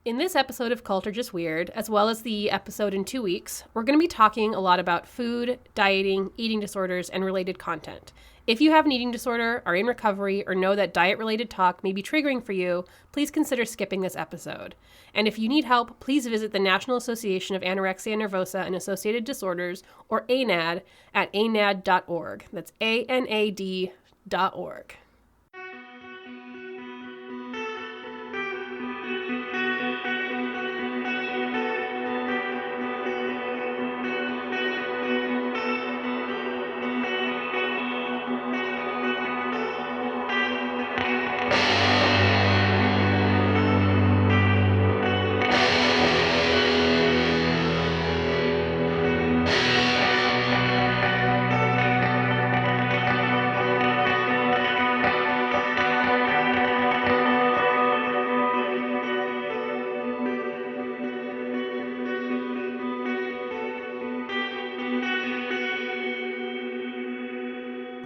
In this episode of Cult or Just Weird, as well as the episode in 2 weeks, we're going to be talking a lot about food, dieting, eating disorders, and related content. If you have an eating disorder, are in recovery, or know that diet-related talk may be triggering for you, please consider skipping this episode. And if you need help, please visit the National Association of Anorexia Nervosa and Associated Disorders, or ANAD, at anad.org. That's ANAD.org.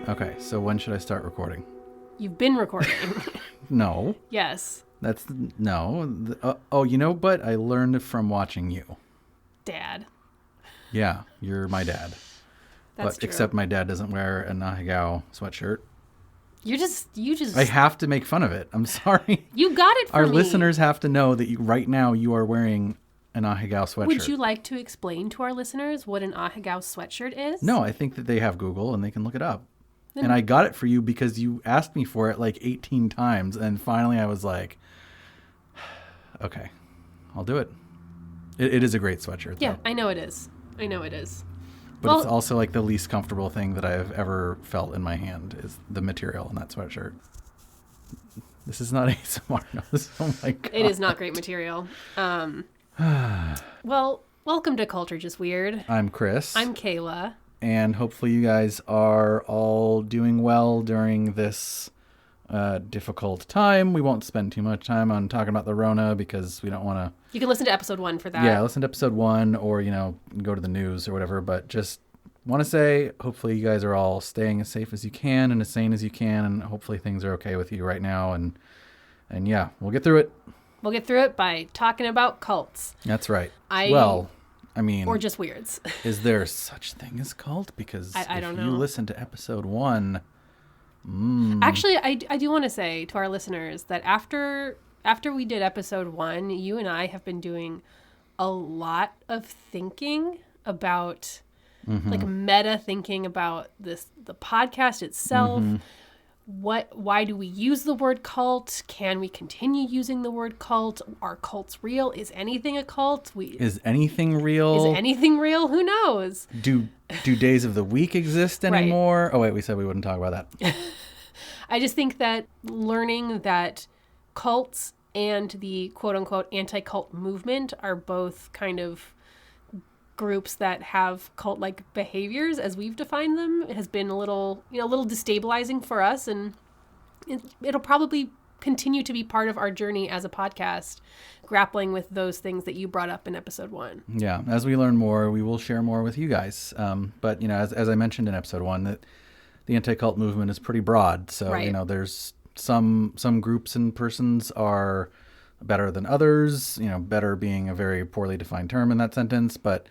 Okay, so when should I start recording? You've been recording. No. Yes. That's, no. But I learned from watching you. Dad. Yeah, you're my dad. That's true. Except my dad doesn't wear a Nahegao sweatshirt. You just. I have to make fun of it. I'm sorry. You got it for Our me. listeners have to know that right now you are wearing an Nahegao sweatshirt. Would you like to explain to our listeners what an Nahegao sweatshirt is? No, I think that they have Google and they can look it up. And I got it for you because you asked me for it like 18 times. And finally I was like, okay, I'll do it. It is a great sweatshirt. Yeah, though. I know it is. But it's also like the least comfortable thing that I've ever felt in my hand is the material in that sweatshirt. This is not ASMR. No, oh my God. It is not great material. Well, welcome to Culture Just Weird. I'm Chris. I'm Kayla. And hopefully you guys are all doing well during this difficult time. We won't spend too much time on talking about the Rona because we don't want to... You can listen to episode 1 for that. Yeah, listen to episode 1 or, go to the news or whatever. But just want to say, hopefully you guys are all staying as safe as you can and as sane as you can. And hopefully things are okay with you right now. And yeah, we'll get through it. We'll get through it by talking about cults. That's right. Or just weirds. Is there such thing as cult? Because I don't know. You listen to episode 1... Actually, I do want to say to our listeners that after we did episode 1, you and I have been doing a lot of thinking about, like meta thinking about the podcast itself. Why do we use the word cult? Can we continue using the word cult? Are cults real? Is anything a cult? Is anything real? Is anything real? Who knows? Do days of the week exist anymore? Right. Oh, wait, we said we wouldn't talk about that. I just think that learning that cults and the quote-unquote anti-cult movement are both kind of groups that have cult-like behaviors as we've defined them, it has been a little destabilizing for us, and it'll probably continue to be part of our journey as a podcast, grappling with those things that you brought up in episode 1. Yeah, as we learn more, we will share more with you guys. But as I mentioned in episode 1, that the anti-cult movement is pretty broad. So right. There's some groups and persons are better than others. Better being a very poorly defined term in that sentence, but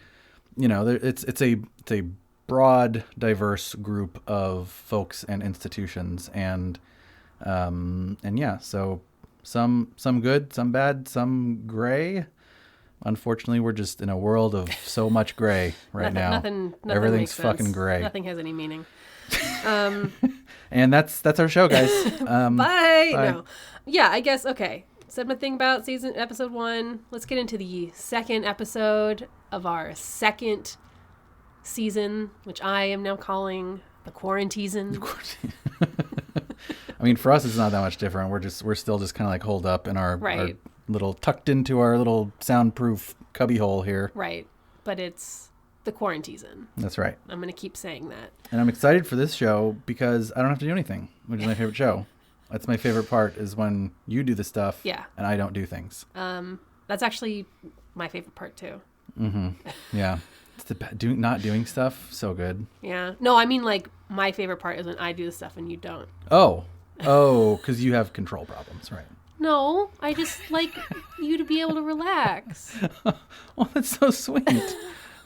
it's a broad, diverse group of folks and institutions, and yeah, so some good, some bad, some gray. Unfortunately, we're just in a world of so much gray now. Nothing Everything's makes fucking sense. gray. Nothing has any meaning. And that's our show, guys. Bye. No. Yeah, I guess. Okay. Said my thing about episode 1. Let's get into the second episode of our second season, which I am now calling the Quaranteason. I mean, for us, it's not that much different. We're still just kind of like holed up in our little tucked into our little soundproof cubbyhole here. Right. But it's the Quaranteason. That's right. I'm going to keep saying that. And I'm excited for this show because I don't have to do anything, which is my favorite show. That's my favorite part, is when you do the stuff and I don't do things. That's actually my favorite part too. Yeah. It's not doing stuff. So good. Yeah. No, I mean, like, my favorite part is when I do the stuff and you don't. Oh, because you have control problems, right? No, I just like you to be able to relax. Oh, that's so sweet.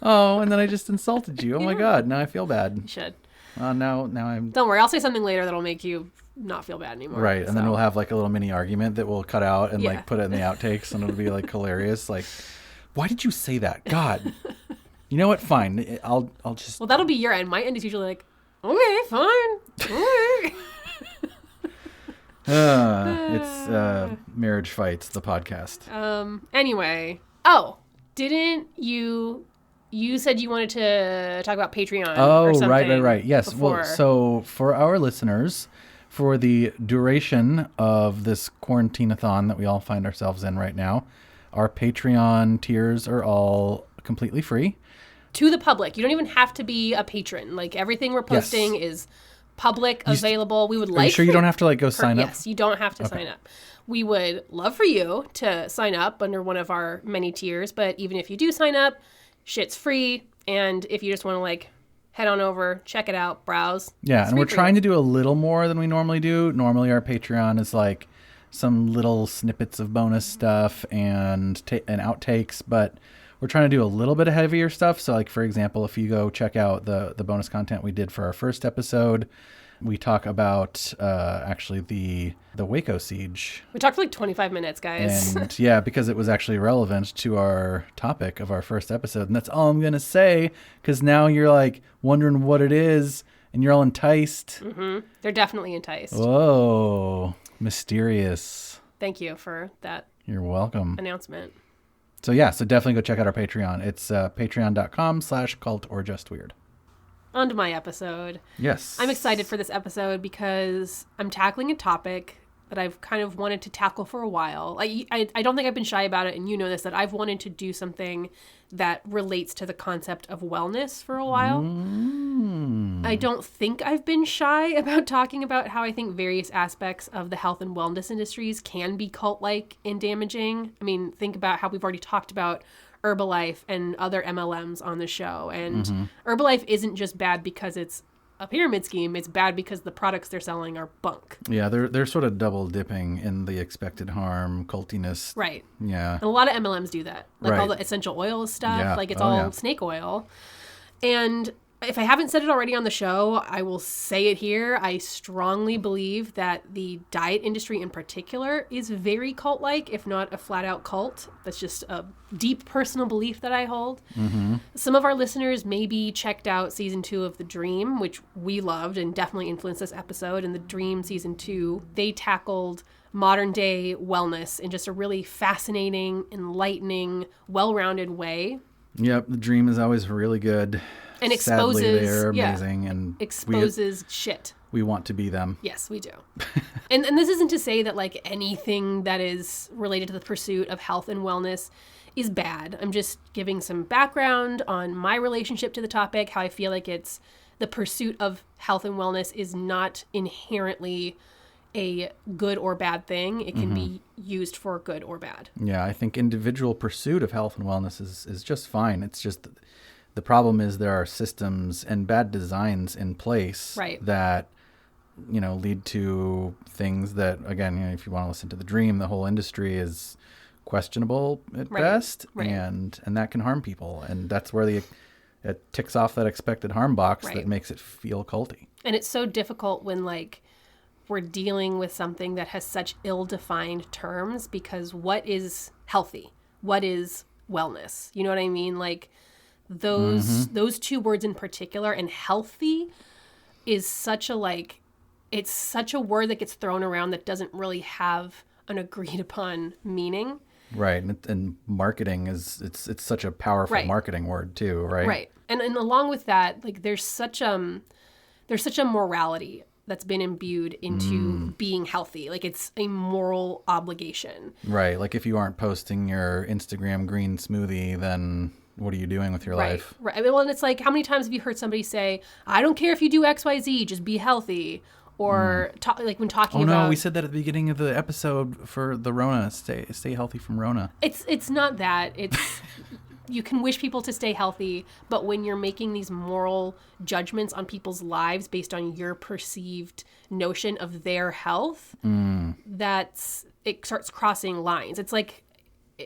Oh, and then I just insulted you. Oh my God, now I feel bad. You should. Now I'm... Don't worry, I'll say something later that'll make you not feel bad anymore. Right, and then we'll have like a little mini argument that we'll cut out and like put it in the outtakes, and it'll be like hilarious. Like, why did you say that? God. You know what? Fine. I'll just... Well, that'll be your end. My end is usually like, okay, fine. Okay. It's Marriage Fights, the podcast. Anyway. Oh, didn't you said you wanted to talk about Patreon or something. Right. Yes. Before. Well, so for our listeners, for the duration of this quarantine-a-thon that we all find ourselves in right now, our Patreon tiers are all completely free. To the public. You don't even have to be a patron. Like, everything we're posting is public, available. We would like... Are you sure you don't have to, like, go sign up? Yes, you don't have to sign up. We would love for you to sign up under one of our many tiers, but even if you do sign up, shit's free. And if you just want to, like, head on over, check it out, browse. Yeah, and we're trying to do a little more than we normally do. Normally, our Patreon is, like, some little snippets of bonus stuff and outtakes, but... We're trying to do a little bit of heavier stuff. So, like, for example, if you go check out the bonus content we did for our first episode, we talk about actually the Waco siege. We talked for like 25 minutes, guys. And yeah, because it was actually relevant to our topic of our first episode. And that's all I'm going to say, because now you're like wondering what it is and you're all enticed. Mm-hmm. They're definitely enticed. Whoa, mysterious. Thank you for that. You're welcome. Announcement. So yeah, so definitely go check out our Patreon. It's patreon.com/cultorjustweird. On to my episode. Yes. I'm excited for this episode because I'm tackling a topic that I've kind of wanted to tackle for a while. I don't think I've been shy about it, and you know this, that I've wanted to do something that relates to the concept of wellness for a while. I don't think I've been shy about talking about how I think various aspects of the health and wellness industries can be cult-like and damaging. I mean, think about how we've already talked about Herbalife and other MLMs on the show. And Herbalife isn't just bad because it's a pyramid scheme. It's bad because the products they're selling are bunk. Yeah, they're sort of double dipping in the expected harm, cultiness. Right. Yeah. And a lot of MLMs do that. Like all the essential oil stuff. Yeah. Like it's all snake oil. And if I haven't said it already on the show, I will say it here. I strongly believe that the diet industry in particular is very cult-like, if not a flat-out cult. That's just a deep personal belief that I hold. Mm-hmm. Some of our listeners maybe checked out season 2 of The Dream, which we loved and definitely influenced this episode. In The Dream season 2, they tackled modern-day wellness in just a really fascinating, enlightening, well-rounded way. Yep, The Dream is always really good. And Sadly, they're amazing and exposes shit. We want to be them. Yes, we do. and this isn't to say that like anything that is related to the pursuit of health and wellness is bad. I'm just giving some background on my relationship to the topic, how I feel like it's the pursuit of health and wellness is not inherently a good or bad thing. It can be used for good or bad. Yeah, I think individual pursuit of health and wellness is just fine. It's just the problem is there are systems and bad designs in place that, lead to things that, again, if you want to listen to The Dream, the whole industry is questionable at best, and that can harm people. And that's where it ticks off that expected harm box that makes it feel culty. And it's so difficult when, we're dealing with something that has such ill-defined terms, because what is healthy? What is wellness? You know what I mean? Those two words in particular, and healthy is such a it's such a word that gets thrown around that doesn't really have an agreed upon meaning. Right. And marketing it's such a powerful marketing word too, right? Right. And along with that, there's such a morality that's been imbued into being healthy. It's a moral obligation. Right. If you aren't posting your Instagram green smoothie, then what are you doing with your life? Right. Well, and it's how many times have you heard somebody say, I don't care if you do XYZ, just be healthy. Or when talking about... Oh no, we said that at the beginning of the episode for the Rona. Stay healthy from Rona. It's not that. It's... You can wish people to stay healthy, but when you're making these moral judgments on people's lives based on your perceived notion of their health, that's it starts crossing lines. It's like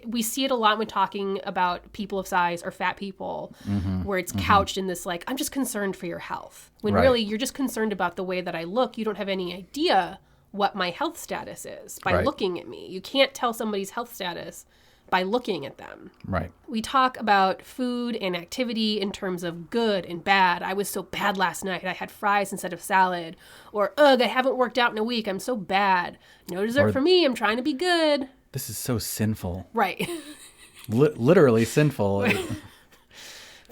we see it a lot when talking about people of size or fat people, where it's couched in this like, I'm just concerned for your health. When really you're just concerned about the way that I look. You don't have any idea what my health status is by looking at me. You can't tell somebody's health status by looking at them. Right. We talk about food and activity in terms of good and bad. I was so bad last night. I had fries instead of salad. Or, ugh, I haven't worked out in a week. I'm so bad. No dessert for me. I'm trying to be good. This is so sinful. Right. Literally sinful.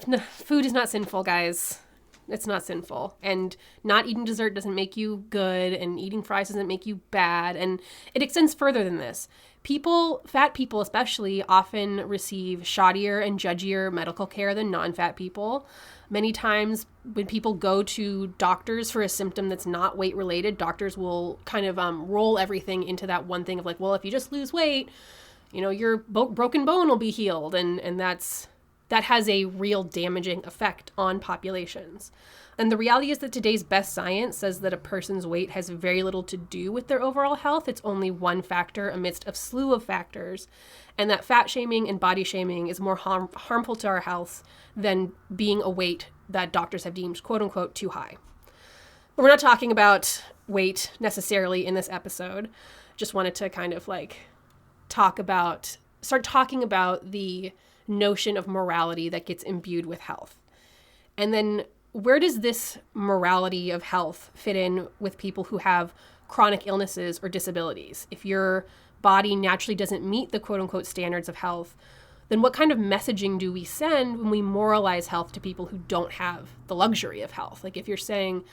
No, food is not sinful, guys. It's not sinful. And not eating dessert doesn't make you good, and eating fries doesn't make you bad. And it extends further than this. People, fat people especially, often receive shoddier and judgier medical care than non-fat people. Many times when people go to doctors for a symptom that's not weight related, doctors will kind of roll everything into that one thing of like, well, if you just lose weight, you know, your broken bone will be healed. And that has a real damaging effect on populations. And the reality is that today's best science says that a person's weight has very little to do with their overall health. It's only one factor amidst a slew of factors. And that fat shaming and body shaming is more harmful to our health than being a weight that doctors have deemed, quote unquote, too high. But we're not talking about weight necessarily in this episode. Just wanted to kind of like start talking about the notion of morality that gets imbued with health. And then where does this morality of health fit in with people who have chronic illnesses or disabilities? If your body naturally doesn't meet the quote unquote standards of health, then what kind of messaging do we send when we moralize health to people who don't have the luxury of health? Like if you're saying,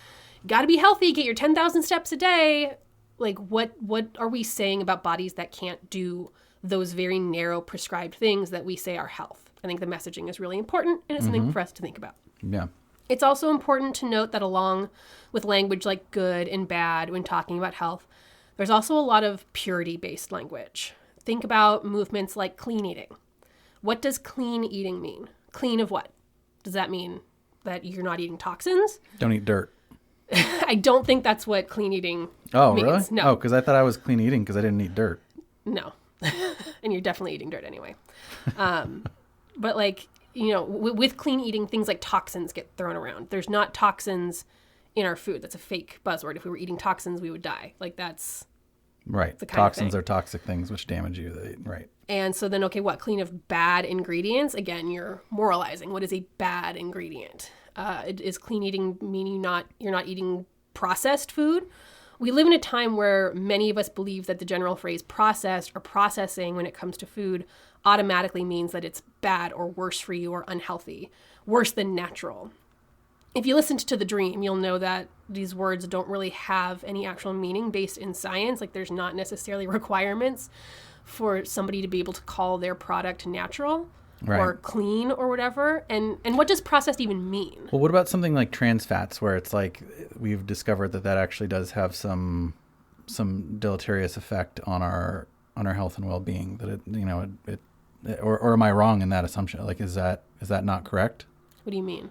you gotta be healthy, get your 10,000 steps a day, like what are we saying about bodies that can't do those very narrow prescribed things that we say are health? I think the messaging is really important, and it's something for us to think about. Yeah. It's also important to note that along with language like good and bad when talking about health, there's also a lot of purity-based language. Think about movements like clean eating. What does clean eating mean? Clean of what? Does that mean that you're not eating toxins? Don't eat dirt. I don't think that's what clean eating means. Really? No. Oh, because I thought I was clean eating because I didn't eat dirt. No. And you're definitely eating dirt anyway. But like, you know, with clean eating, things like toxins get thrown around. There's not toxins in our food. That's a fake buzzword. If we were eating toxins, we would die. Like that's right. The kind of Toxins thing. are toxic things which damage you. Right. And so then, okay, what? Clean of bad ingredients? Again, you're moralizing. What is a bad ingredient? Is clean eating meaning you're not eating processed food? We live in a time where many of us believe that the general phrase processed or processing when it comes to food automatically means that it's bad or worse for you or unhealthy, worse than natural. If you listened to The Dream, you'll know that these words don't really have any actual meaning based in science. Like there's not necessarily requirements for somebody to be able to call their product natural or clean or whatever. And what does processed even mean? Well, what about something like trans fats, where it's like we've discovered that actually does have some deleterious effect on our health and well-being? That it or am I wrong in that assumption? Like is that not correct? What do you mean?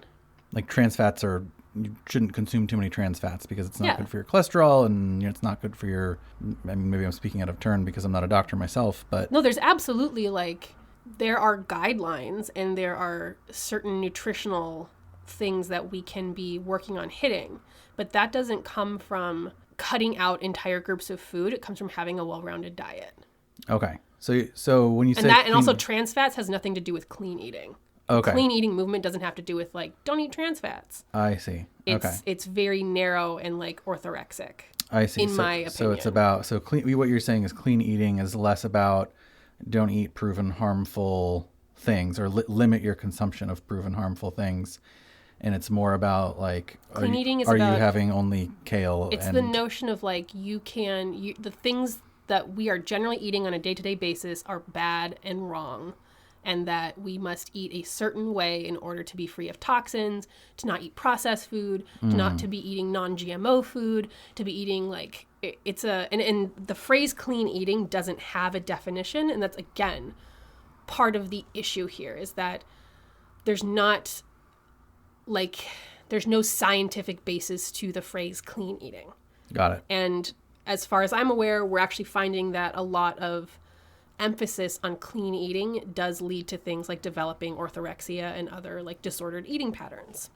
Like trans fats you shouldn't consume too many trans fats because it's not good for your cholesterol and it's not good for your, I mean, maybe I'm speaking out of turn because I'm not a doctor myself, but. No, there's absolutely there are guidelines and there are certain nutritional things that we can be working on hitting, but that doesn't come from cutting out entire groups of food. It comes from having a well-rounded diet. Okay. So when you say and also trans fats has nothing to do with clean eating. Okay. The clean eating movement doesn't have to do with don't eat trans fats. I see. It's very narrow and orthorexic. I see. In my opinion. So it's about clean. What you're saying is clean eating is less about don't eat proven harmful things or limit your consumption of proven harmful things, and it's more about clean eating is are about, you having only kale? It's the notion of the things that we are generally eating on a day-to-day basis are bad and wrong, and that we must eat a certain way in order to be free of toxins, to not eat processed food, to be eating non-GMO food, to be eating and the phrase clean eating doesn't have a definition, and that's again part of the issue here is that there's no scientific basis to the phrase clean eating. Got it. And as far as I'm aware, we're actually finding that a lot of emphasis on clean eating does lead to things like developing orthorexia and other like disordered eating patterns.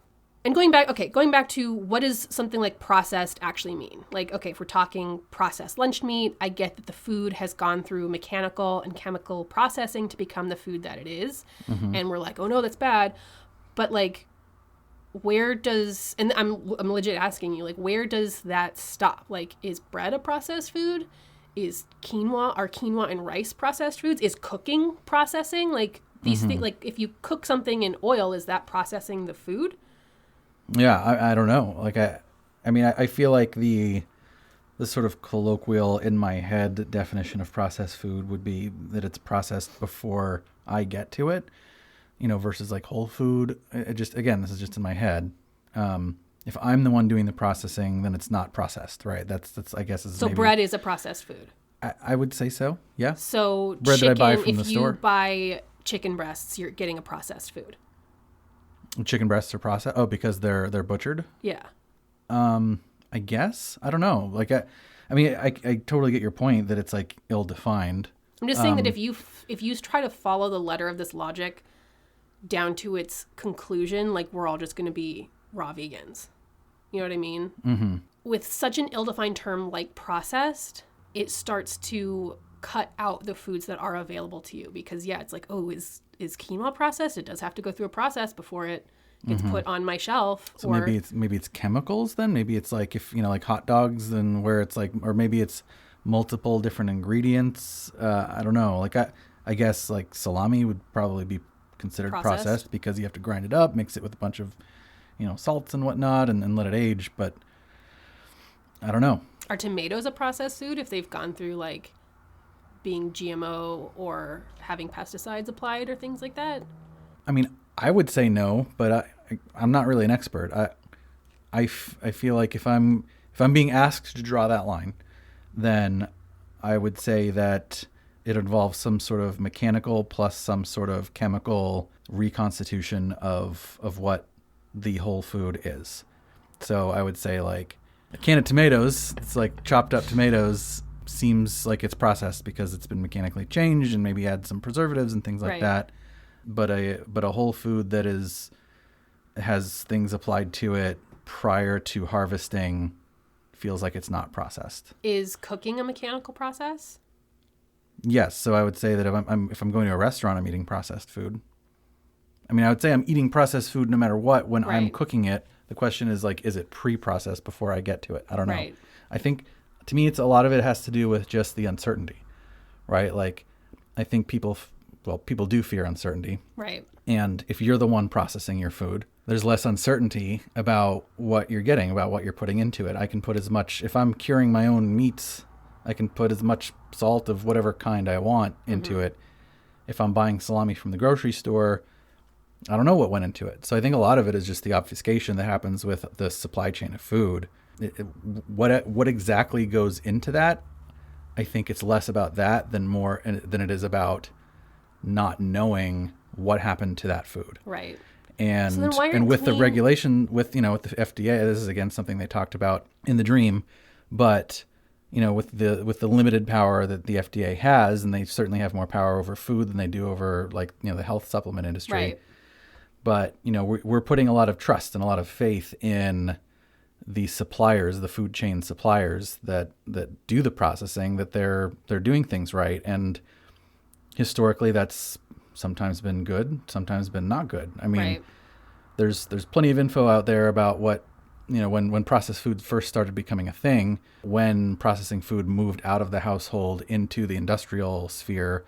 And going back to what does something like processed actually mean? Like, okay, if we're talking processed lunch meat, I get that the food has gone through mechanical and chemical processing to become the food that it is. Mm-hmm. And we're like, oh no, that's bad. But like, where does, and I'm legit asking you, like, where does that stop? Like, is bread a processed food? Are quinoa and rice processed foods? Is cooking processing? Like, these things, like, if you cook something in oil, is that processing the food? Yeah, I don't know. Like, I feel like the sort of colloquial in my head definition of processed food would be that it's processed before I get to it, versus like whole food. This is just in my head. If I'm the one doing the processing, then it's not processed, right? That's I guess is so bread is a processed food. I would say so. Yeah. So bread chicken, that I buy from the store. If you buy chicken breasts, you're getting a processed food. Chicken breasts are processed. Oh, because they're butchered. Yeah. I guess I don't know. Like I totally get your point that it's like ill-defined. I'm just saying that if you try to follow the letter of this logic down to its conclusion, like we're all just going to be raw vegans. You know what I mean? Mm-hmm. With such an ill-defined term like processed, it starts to cut out the foods that are available to you because it's like, oh, is quinoa processed? It does have to go through a process before it gets put on my shelf. So maybe it's chemicals then. Maybe it's like if like hot dogs and where it's like, or maybe it's multiple different ingredients. I don't know. Like I guess like salami would probably be considered processed because you have to grind it up, mix it with a bunch of salts and whatnot, and let it age. But I don't know. Are tomatoes a processed food if they've gone through like being GMO or having pesticides applied or things like that? I mean, I would say no, but I'm not really an expert. I feel like if I'm being asked to draw that line, then I would say that it involves some sort of mechanical plus some sort of chemical reconstitution of what the whole food is. So I would say like a can of tomatoes, it's like chopped up tomatoes, seems like it's processed because it's been mechanically changed and maybe add some preservatives and things like that. But a whole food that has things applied to it prior to harvesting feels like it's not processed. Is cooking a mechanical process? Yes. So I would say that if I'm going to a restaurant, I'm eating processed food. I mean, I would say I'm eating processed food no matter what when I'm cooking it. The question is like, is it pre-processed before I get to it? I don't know. Right. I think to me, a lot of it has to do with just the uncertainty, right? Like I think people do fear uncertainty. Right. And if you're the one processing your food, there's less uncertainty about what you're getting, about what you're putting into it. I can put as much, if I'm curing my own meats, I can put as much salt of whatever kind I want into it. If I'm buying salami from the grocery store, I don't know what went into it. So I think a lot of it is just the obfuscation that happens with the supply chain of food. What exactly goes into that? I think it's less about that than it is about not knowing what happened to that food. Right. And so with the regulation with the FDA, this is again something they talked about in the dream, but with the limited power that the FDA has, and they certainly have more power over food than they do over the health supplement industry. Right. But we're putting a lot of trust and a lot of faith in the suppliers, the food chain suppliers that do the processing, that they're doing things right. And historically, that's sometimes been good, sometimes been not good. I mean, there's plenty of info out there about what, when processed food first started becoming a thing, when processing food moved out of the household into the industrial sphere,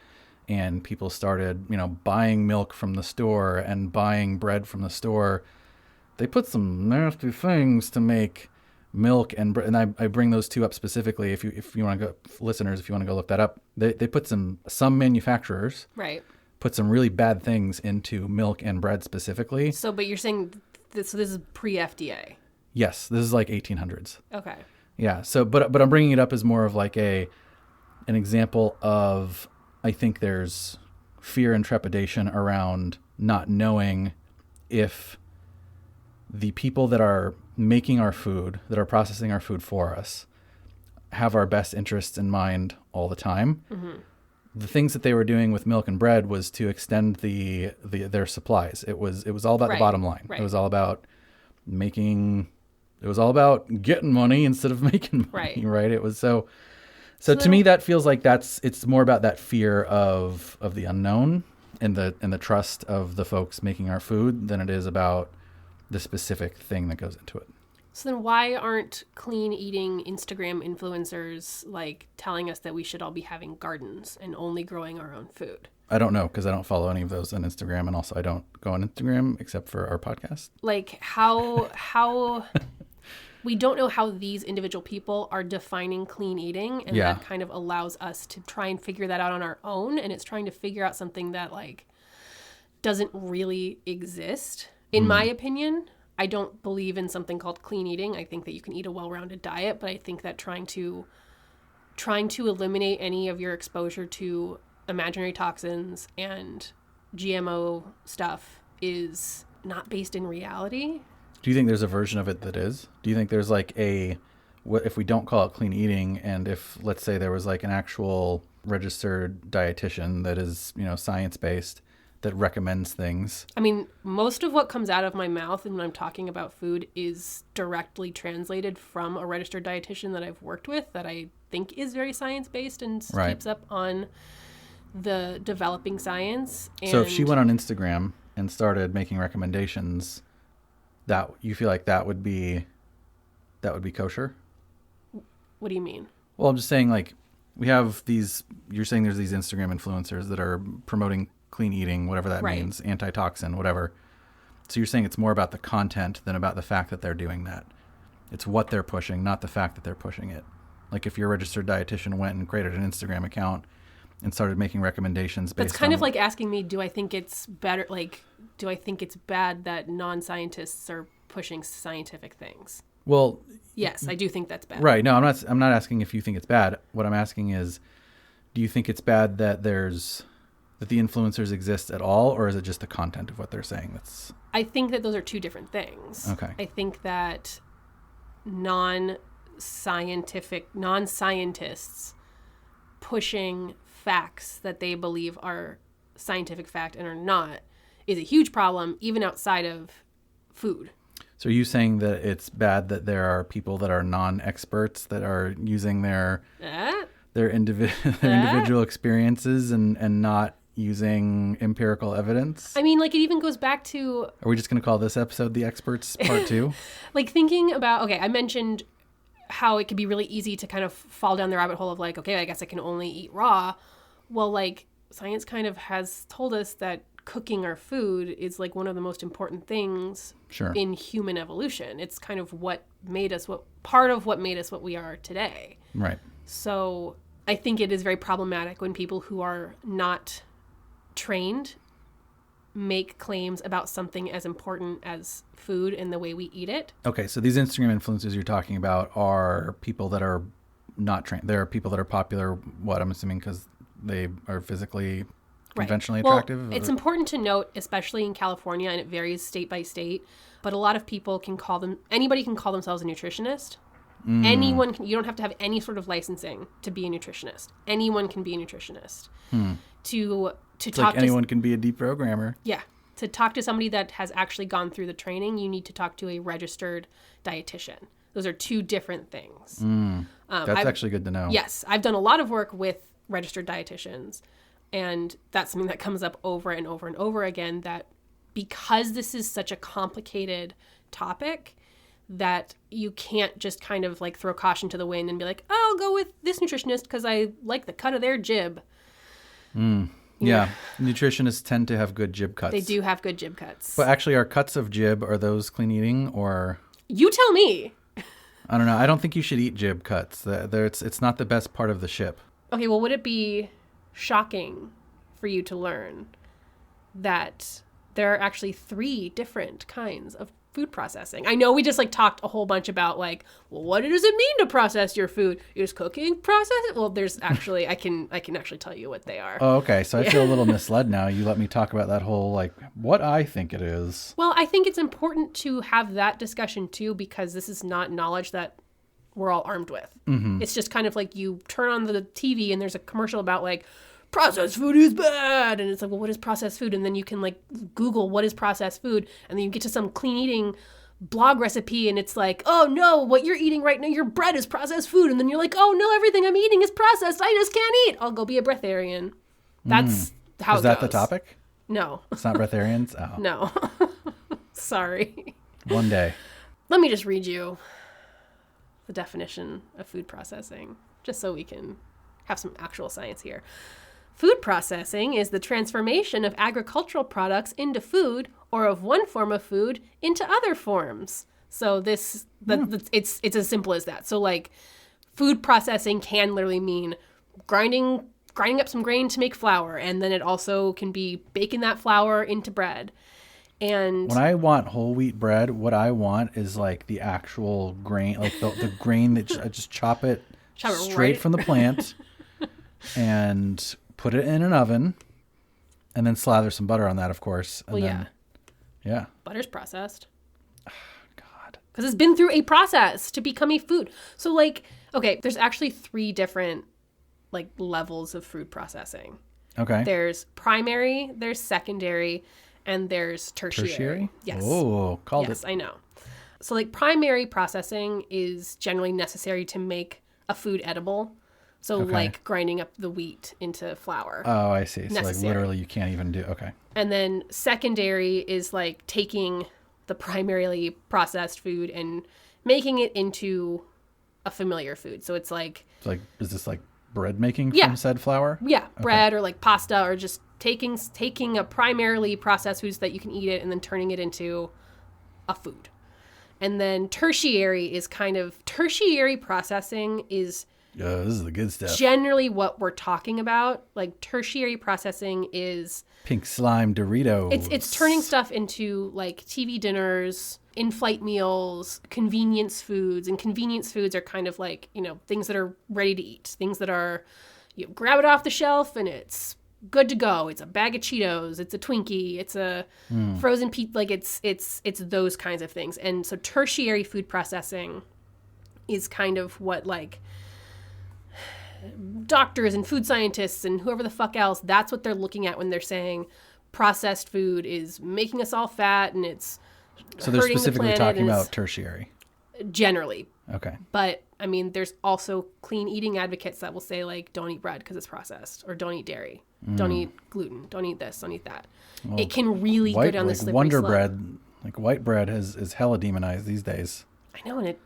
and people started, buying milk from the store and buying bread from the store. They put some nasty things to make milk and bread. And I bring those two up specifically. If you want to go, listeners, if you want to go look that up, they put some manufacturers put some really bad things into milk and bread specifically. So, but you're saying this is pre-FDA. Yes, this is like 1800s. Okay. Yeah. So, but I'm bringing it up as more of like an example of, I think there's fear and trepidation around not knowing if the people that are making our food, that are processing our food for us, have our best interests in mind all the time. The things that they were doing with milk and bread was to extend their supplies. It was all about the bottom line. It was all about getting money instead of making money, right? It was so to me that feels like it's more about that fear of the unknown and the trust of the folks making our food than it is about the specific thing that goes into it. So then why aren't clean eating Instagram influencers like telling us that we should all be having gardens and only growing our own food? I don't know because I don't follow any of those on Instagram, and also I don't go on Instagram except for our podcast. Like how we don't know how these individual people are defining clean eating, and that kind of allows us to try and figure that out on our own, and it's trying to figure out something that like doesn't really exist in my opinion. I don't believe in something called clean eating. I think that you can eat a well-rounded diet, but I think that trying to eliminate any of your exposure to imaginary toxins and GMO stuff is not based in reality. Do you think there's a version of it that is? Do you think there's like what if we don't call it clean eating, and if let's say there was like an actual registered dietitian that is, science-based, that recommends things? I mean, most of what comes out of my mouth when I'm talking about food is directly translated from a registered dietitian that I've worked with that I think is very science-based and keeps up on the developing science. And so if she went on Instagram and started making recommendations, that you feel like that would be kosher? What do you mean? Well, I'm just saying, like, you're saying there's these Instagram influencers that are promoting clean eating, whatever that means, antitoxin, whatever. So you're saying it's more about the content than about the fact that they're doing that. It's what they're pushing, not the fact that they're pushing it. Like if your registered dietitian went and created an Instagram account and started making recommendations based on... That's kind of like asking me, do I think it's bad that non-scientists are pushing scientific things? Well... Yes, I do think that's bad. Right. No, I'm not asking if you think it's bad. What I'm asking is, do you think it's bad that that the influencers exist at all, or is it just the content of what they're saying? I think that those are two different things. Okay. I think that non-scientists pushing facts that they believe are scientific fact and are not is a huge problem, even outside of food. So are you saying that it's bad that there are people that are non-experts that are using their individual experiences and not using empirical evidence? I mean, like, it even goes back to... Are we just going to call this episode The Experts Part 2? Like, thinking about... Okay, I mentioned how it could be really easy to kind of fall down the rabbit hole of, like, okay, I guess I can only eat raw. Well, like, science kind of has told us that cooking our food is, like, one of the most important things in human evolution. It's kind of part of what made us what we are today. Right. So I think it is very problematic when people who are not trained make claims about something as important as food and the way we eat it. Okay, so these Instagram influencers you're talking about are people that are not trained. There are people that are popular, I'm assuming because they are physically conventionally attractive? Well, it's important to note, especially in California, and it varies state by state, but a lot of people anybody can call themselves a nutritionist. Anyone can, you don't have to have any sort of licensing to be a nutritionist. Anyone can be a nutritionist. Anyone can be a deprogrammer. Yeah. To talk to somebody that has actually gone through the training, you need to talk to a registered dietitian. Those are two different things. That's actually good to know. Yes. I've done a lot of work with registered dietitians, and that's something that comes up over and over and over again, that because this is such a complicated topic, that you can't just kind of like throw caution to the wind and be like, oh, I'll go with this nutritionist because I like the cut of their jib. Yeah. Nutritionists tend to have good jib cuts. They do have good jib cuts. But actually, our cuts of jib, are those clean eating or? You tell me. I don't know. I don't think you should eat jib cuts. It's not the best part of the ship. Okay, well, would it be shocking for you to learn that there are actually 3 different kinds of food processing? I know we just talked a whole bunch about well, what does it mean to process your food? Is cooking process it? Well, there's actually I can actually tell you what they are. Oh, okay. So I feel a little misled now. You let me talk about that whole what I think it is. Well, I think it's important to have that discussion too, because this is not knowledge that we're all armed with. It's just kind of like you turn on the TV and there's a commercial about like processed food is bad, and it's like, well, what is processed food? And then you can like Google what is processed food, and then you get to some clean eating blog recipe, and it's like, oh no, what you're eating right now, your bread is processed food, and then you're like, oh no, everything I'm eating is processed, I just can't eat, I'll go be a breatharian. That's how it goes. Is that the topic? No. It's not breatharians? Oh. No. Sorry. One day. Let me just read you the definition of food processing, just so we can have some actual science here. Food processing is the transformation of agricultural products into food, or of one form of food into other forms. So it's as simple as that. So like food processing can literally mean grinding up some grain to make flour, and then it also can be baking that flour into bread. And when I want whole wheat bread, what I want is like the actual grain, like the grain that I just chop it straight from the plant and put it in an oven, and then slather some butter on that, of course. And yeah. Butter's processed. God. Because it's been through a process to become a food. So like, okay, there's actually 3 different like levels of food processing. Okay. There's primary, there's secondary, and there's tertiary. Tertiary? Yes. Oh, called it. Yes, I know. So like primary processing is generally necessary to make a food edible. So like grinding up the wheat into flour. Oh, I see. Necessary. So like literally you can't even do, okay. And then secondary is like taking the primarily processed food and making it into a familiar food. So it's like... is this like bread making from said flour? Yeah, bread or like pasta, or just taking a primarily processed food so that you can eat it and then turning it into a food. And then tertiary processing is... this is the good stuff. Generally what we're talking about. Like tertiary processing is... Pink slime Doritos. It's turning stuff into like TV dinners, in-flight meals, convenience foods. And convenience foods are kind of like, things that are ready to eat. Things that are, you grab it off the shelf and it's good to go. It's a bag of Cheetos. It's a Twinkie. It's a frozen pizza. Like it's those kinds of things. And so tertiary food processing is kind of what like... doctors and food scientists and whoever the fuck else, that's what they're looking at when they're saying processed food is making us all fat and it's so they're specifically talking about tertiary generally. Okay. But I mean, there's also clean eating advocates that will say like, don't eat bread because it's processed, or don't eat dairy, don't eat gluten, don't eat this, don't eat that. Well, it can really go down this slippery Wonder slope. Bread, like white bread is hella demonized these days. I know, and it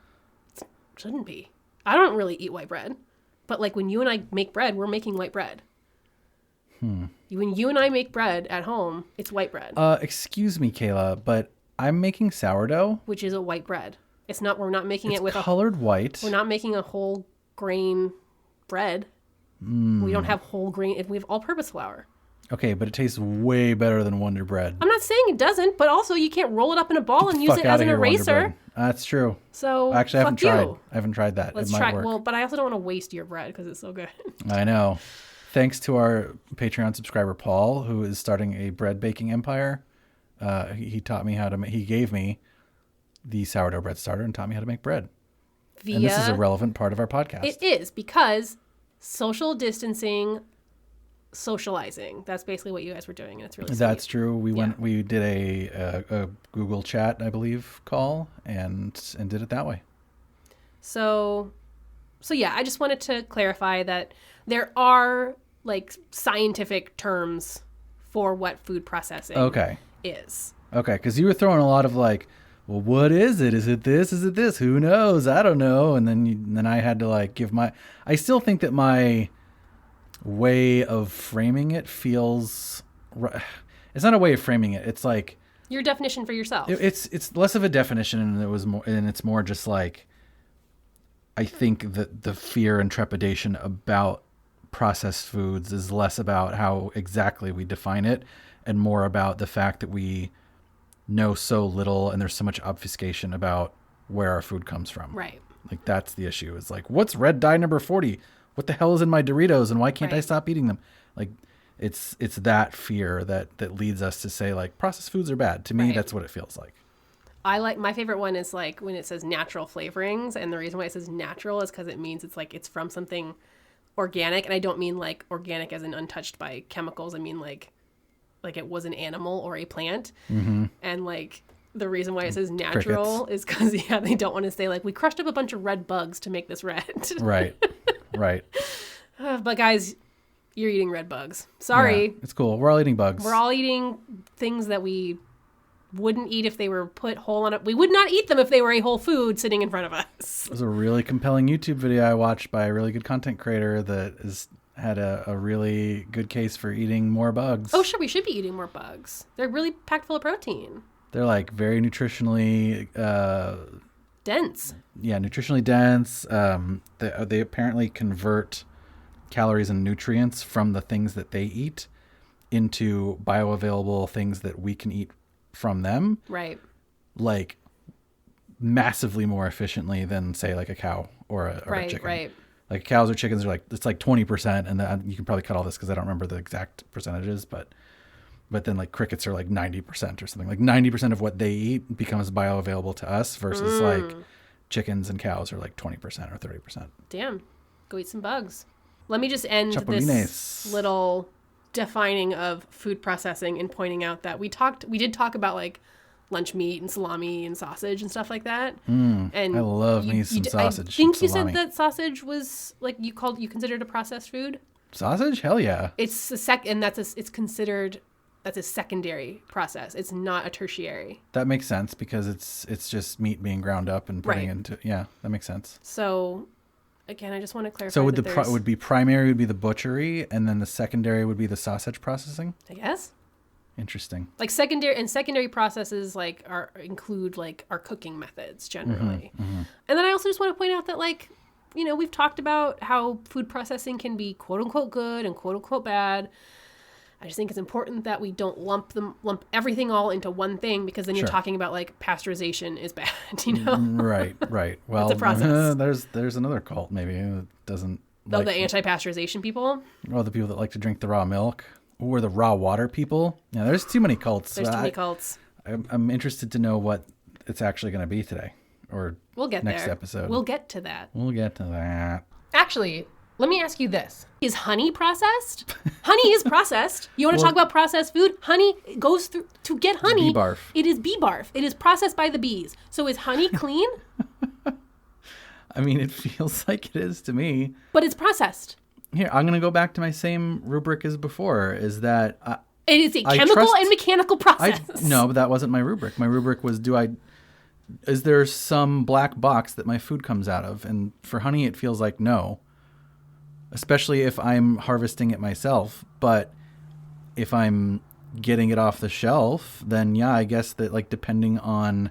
shouldn't be. I don't really eat white bread. But like when you and I make bread, we're making white bread. When you and I make bread at home, it's white bread. Excuse me, Kayla, but I'm making sourdough, which is a white bread. It's not. We're not making it with colored white. We're not making a whole grain bread. We don't have whole grain. We have all-purpose flour. Okay, but it tastes way better than Wonder Bread. I'm not saying it doesn't, but also you can't roll it up in a ball and use it as an eraser. That's true. So actually, I haven't tried that. Let's try. Well, but I also don't want to waste your bread because it's so good. I know. Thanks to our Patreon subscriber Paul, who is starting a bread baking empire. He taught me how to. He gave me the sourdough bread starter and taught me how to make bread. And this is a relevant part of our podcast. It is, because social distancing, socializing. That's basically what you guys were doing, and it's really sweet. That's true. We did a Google Chat, I believe, call and did it that way. So yeah, I just wanted to clarify that there are like scientific terms for what food processing is. Okay, because you were throwing a lot of like, well, what is it? Is it this? Is it this? Who knows? I don't know. And then I had to like give my... I still think that my way of framing it feels... It's not a way of framing it. It's like... Your definition for yourself. It's less of a definition, and it's more just like... I think that the fear and trepidation about processed foods is less about how exactly we define it and more about the fact that we know so little and there's so much obfuscation about where our food comes from. Right. Like that's the issue. It's like, what's red dye number 40? What the hell is in my Doritos and why can't I stop eating them? Like it's that fear that leads us to say like processed foods are bad. To me, that's what it feels like. my favorite one is like when it says natural flavorings, and the reason why it says natural is because it means it's like it's from something organic, and I don't mean like organic as in untouched by chemicals. I mean like it was an animal or a plant, and like the reason why it says natural is because they don't want to say like we crushed up a bunch of red bugs to make this red. Right. But guys, you're eating red bugs. Sorry. Yeah, it's cool. We're all eating bugs. We're all eating things that we wouldn't eat if they were put whole on it. We would not eat them if they were a whole food sitting in front of us. There's a really compelling YouTube video I watched by a really good content creator that had a really good case for eating more bugs. Oh, sure. We should be eating more bugs. They're really packed full of protein. They're like very nutritionally... dense. Yeah, nutritionally dense. They apparently convert calories and nutrients from the things that they eat into bioavailable things that we can eat from them. Right. Like massively more efficiently than say like a cow or a chicken. Right. Like cows or chickens are like, it's like 20%. And then you can probably cut all this because I don't remember the exact percentages, but then like crickets are like 90% or something. Like 90% of what they eat becomes bioavailable to us versus like chickens and cows are like 20% or 30%. Damn. Go eat some bugs. Let me just end this little defining of food processing and pointing out that we did talk about like lunch meat and salami and sausage and stuff like that. And I love me some sausage. I think you said that sausage was like you considered a processed food. Sausage? Hell yeah. It's that's a secondary process. It's not a tertiary. That makes sense because it's just meat being ground up and putting into that makes sense. So again, I just want to clarify. So would be primary would be the butchery, and then the secondary would be the sausage processing? I guess. Interesting. Like secondary processes include like our cooking methods generally. And then I also just want to point out that like, you know, we've talked about how food processing can be quote unquote good and quote unquote bad. I just think it's important that we don't lump everything all into one thing, because then you're talking about like pasteurization is bad, you know? Right. Well, it's a process. There's another cult maybe that doesn't like... the anti-pasteurization people? Oh, the people that like to drink the raw milk. Or the raw water people. Yeah, there's too many cults. There's too many cults. I'm interested to know what it's actually going to be today. Or we'll get next there. episode. We'll get to that. Actually... let me ask you this. Is honey processed? Honey is processed. You want to talk about processed food? Honey goes through to get honey. Bee barf. It is bee barf. It is processed by the bees. So is honey clean? I mean, it feels like it is to me. But it's processed. Here, I'm going to go back to my same rubric as before, is that... it is a chemical and mechanical process. No, but that wasn't my rubric. My rubric was, is there some black box that my food comes out of? And for honey, it feels like no. Especially if I'm harvesting it myself. But if I'm getting it off the shelf, then yeah, I guess that like depending on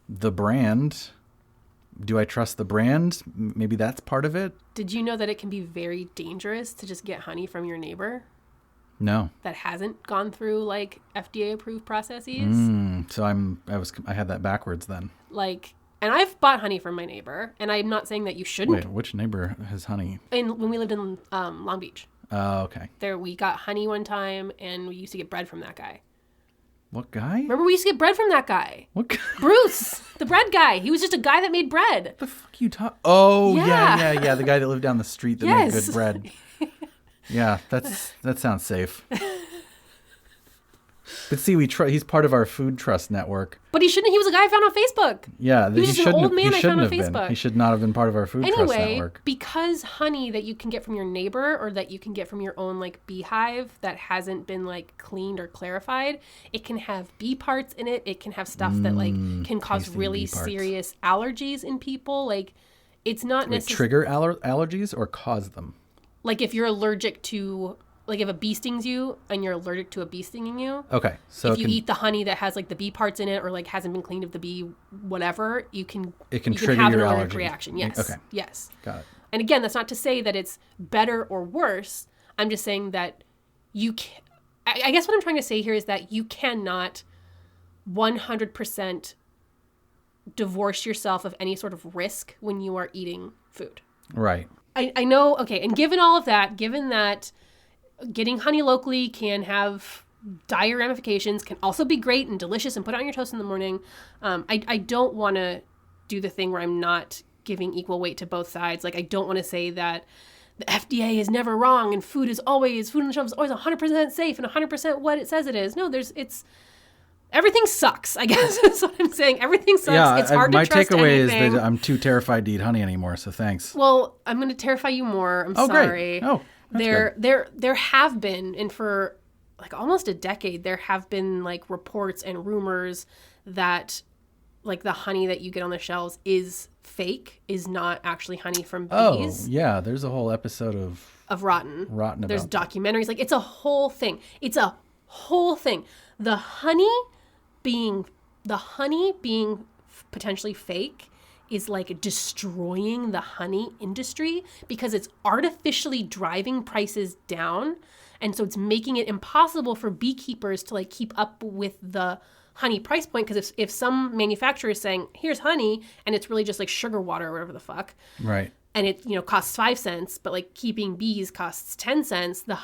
the brand, do I trust the brand? Maybe that's part of it. Did you know that it can be very dangerous to just get honey from your neighbor? No. That hasn't gone through like FDA approved processes? So I had that backwards then. Like... and I've bought honey from my neighbor, and I'm not saying that you shouldn't. Wait, which neighbor has honey? When we lived in Long Beach. Oh, okay. There, we got honey one time, and we used to get bread from that guy. What guy? Remember, we used to get bread from that guy. What guy? Bruce, the bread guy. He was just a guy that made bread. The fuck you talk? Oh, yeah. The guy that lived down the street that made good bread. Yeah, that sounds safe. But see, he's part of our food trust network. But he shouldn't. He was a guy I found on Facebook. Yeah, he was just an old man I found on Facebook. He should not have been part of our food trust network. Because honey that you can get from your neighbor or that you can get from your own like beehive that hasn't been like cleaned or clarified, it can have bee parts in it. It can have stuff that like can cause really serious allergies in people. Like it's not necessarily trigger allergies or cause them. Like if you're allergic to. Like if a bee stings you and you're allergic to a bee stinging you. Okay. So if you eat the honey that has like the bee parts in it or like hasn't been cleaned of the bee, whatever, it can trigger have your an allergic allergy. reaction. Yes. Okay. Yes. Got it. And again, that's not to say that it's better or worse. I'm just saying that I guess what I'm trying to say here is that you cannot 100% divorce yourself of any sort of risk when you are eating food. Right. I know. Okay. And given all of that, given that getting honey locally can have dire ramifications, can also be great and delicious and put it on your toast in the morning. I don't want to do the thing where I'm not giving equal weight to both sides. Like, I don't want to say that the FDA is never wrong and food on the shelf is always 100% safe and 100% what it says it is. No, everything sucks, I guess. That's what I'm saying. Everything sucks. Yeah, it's hard to trust anything. My takeaway is that I'm too terrified to eat honey anymore, so thanks. Well, I'm going to terrify you more. I'm sorry. Great. Oh, that's good. There have been, and for like almost a decade, there have been like reports and rumors that like the honey that you get on the shelves is fake, is not actually honey from bees. Oh, yeah. There's a whole episode of Rotten. There's about documentaries. Like, it's a whole thing. It's a whole thing. The honey being potentially fake is like destroying the honey industry because it's artificially driving prices down. And so it's making it impossible for beekeepers to like keep up with the honey price point. Because if some manufacturer is saying, here's honey, and it's really just like sugar water or whatever the fuck. Right. And it, costs 5 cents, but like keeping bees costs 10 cents. The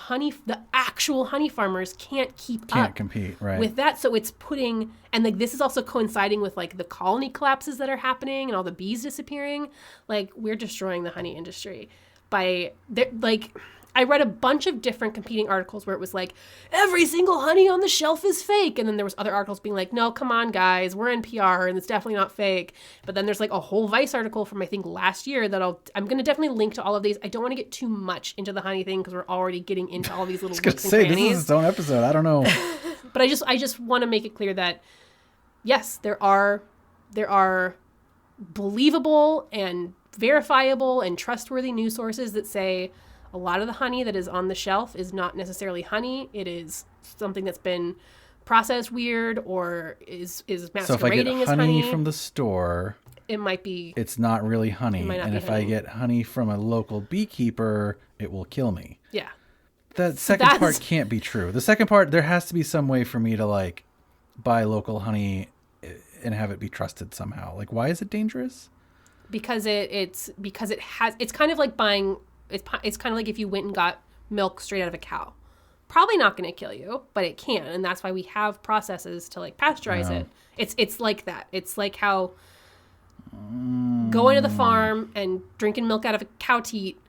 actual honey farmers can't compete, right, with that. So it's and like this is also coinciding with like the colony collapses that are happening and all the bees disappearing. Like, we're destroying the honey industry I read a bunch of different competing articles where it was like, every single honey on the shelf is fake. And then there was other articles being like, no, come on, guys, we're NPR and it's definitely not fake. But then there's like a whole Vice article from, I think, last year that I'm going to definitely link to all of these. I don't want to get too much into the honey thing because we're already getting into all these little nooks and crannies. This is its own episode. I don't know. But I just want to make it clear that, yes, there are believable and verifiable and trustworthy news sources that say a lot of the honey that is on the shelf is not necessarily honey. It is something that's been processed weird or is masquerading as honey. So if I get honey from the store, it might be... It's not really honey. And if I get honey from a local beekeeper, it will kill me. Yeah. That second part can't be true. The second part, there has to be some way for me to like buy local honey and have it be trusted somehow. Like, why is it dangerous? Because it's kind of like buying... It's kind of like if you went and got milk straight out of a cow. Probably not going to kill you, but it can. And that's why we have processes to like pasteurize it. It's like that. It's like how going to the farm and drinking milk out of a cow teat,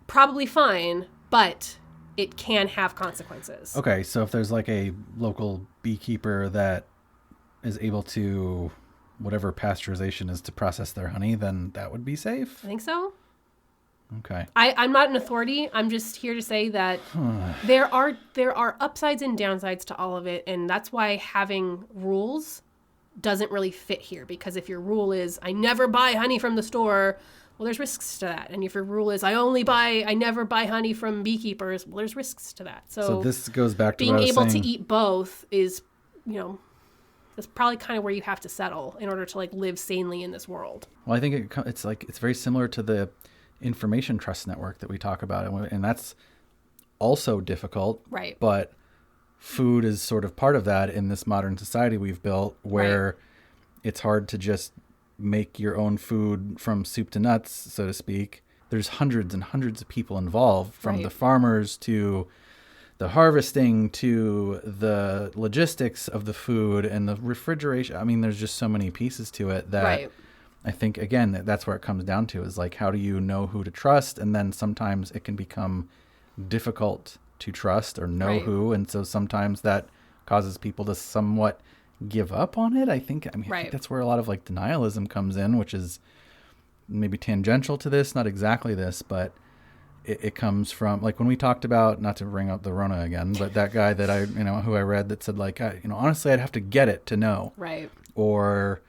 probably fine, but it can have consequences. Okay, so if there's like a local beekeeper that is able to, whatever pasteurization is to process their honey, then that would be safe? I think so. Okay. I'm not an authority. I'm just here to say that there are upsides and downsides to all of it, and that's why having rules doesn't really fit here. Because if your rule is I never buy honey from the store, well, there's risks to that. And if your rule is I never buy honey from beekeepers, well, there's risks to that. So this goes back to being able to eat both is, that's probably kind of where you have to settle in order to like live sanely in this world. Well, I think it's very similar to the information trust network that we talk about, and that's also difficult, right? But food is sort of part of that in this modern society we've built, where it's hard to just make your own food from soup to nuts, so to speak. There's hundreds and hundreds of people involved, from the farmers to the harvesting to the logistics of the food and the refrigeration. I mean, there's just so many pieces to it that I think, again, that's where it comes down to, is like, how do you know who to trust? And then sometimes it can become difficult to trust or know who. And so sometimes that causes people to somewhat give up on it. I think that's where a lot of like denialism comes in, which is maybe tangential to this, not exactly this, but it comes from like when we talked about, not to bring up the Rona again, but that guy that who I read that said like, honestly, I'd have to get it to know. Right. Or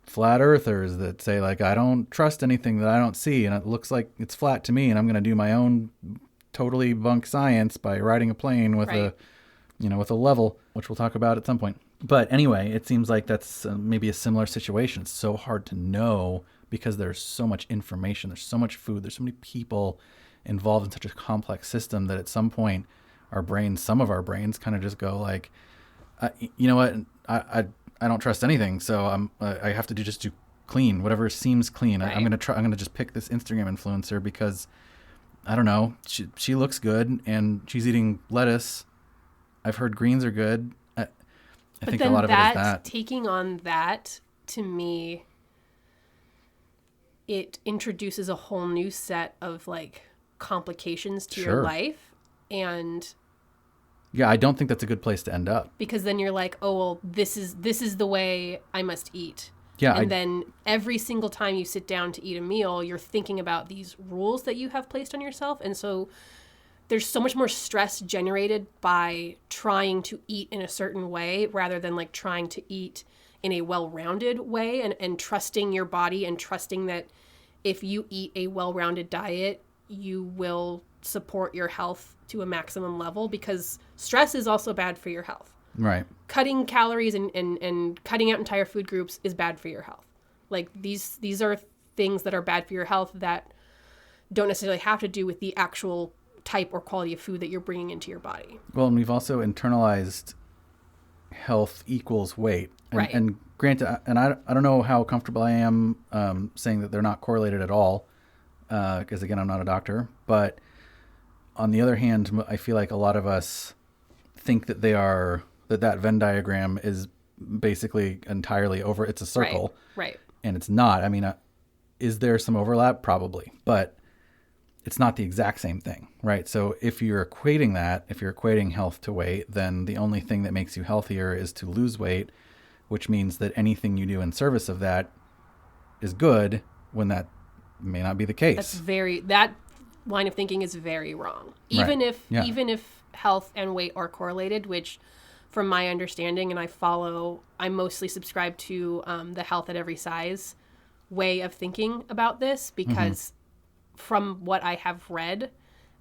flat earthers that say like, I don't trust anything that I don't see, and it looks like it's flat to me, and I'm going to do my own totally bunk science by riding a plane with with a level, which we'll talk about at some point. But anyway, it seems like that's maybe a similar situation. It's so hard to know because there's so much information, there's so much food, there's so many people involved in such a complex system that at some point some of our brains kind of just go like, you know what, I don't trust anything, so I have to just do clean, whatever seems clean. I'm gonna just pick this Instagram influencer because I don't know, she looks good and she's eating lettuce. I've heard greens are good. I think then a lot of it is that. Taking on that, to me, it introduces a whole new set of like complications to your life. And yeah, I don't think that's a good place to end up. Because then you're like, oh, well, this is the way I must eat. Yeah. And then every single time you sit down to eat a meal, you're thinking about these rules that you have placed on yourself. And so there's so much more stress generated by trying to eat in a certain way rather than like trying to eat in a well-rounded way and trusting your body and trusting that if you eat a well-rounded diet, you will support your health to a maximum level, because stress is also bad for your health. Right. Cutting calories and cutting out entire food groups is bad for your health. Like these are things that are bad for your health that don't necessarily have to do with the actual type or quality of food that you're bringing into your body. Well, and we've also internalized health equals weight. And, right. And granted, and I don't know how comfortable I am saying that they're not correlated at all, because again, I'm not a doctor. But on the other hand, I feel like a lot of us think that they are, that Venn diagram is basically entirely over. It's a circle. Right. And it's not. I mean, is there some overlap? Probably. But it's not the exact same thing, right? So if you're equating health to weight, then the only thing that makes you healthier is to lose weight, which means that anything you do in service of that is good when that may not be the case. That line of thinking is very wrong. Even if health and weight are correlated, which from my understanding, and I mostly subscribe to the health at every size way of thinking about this, because from what I have read,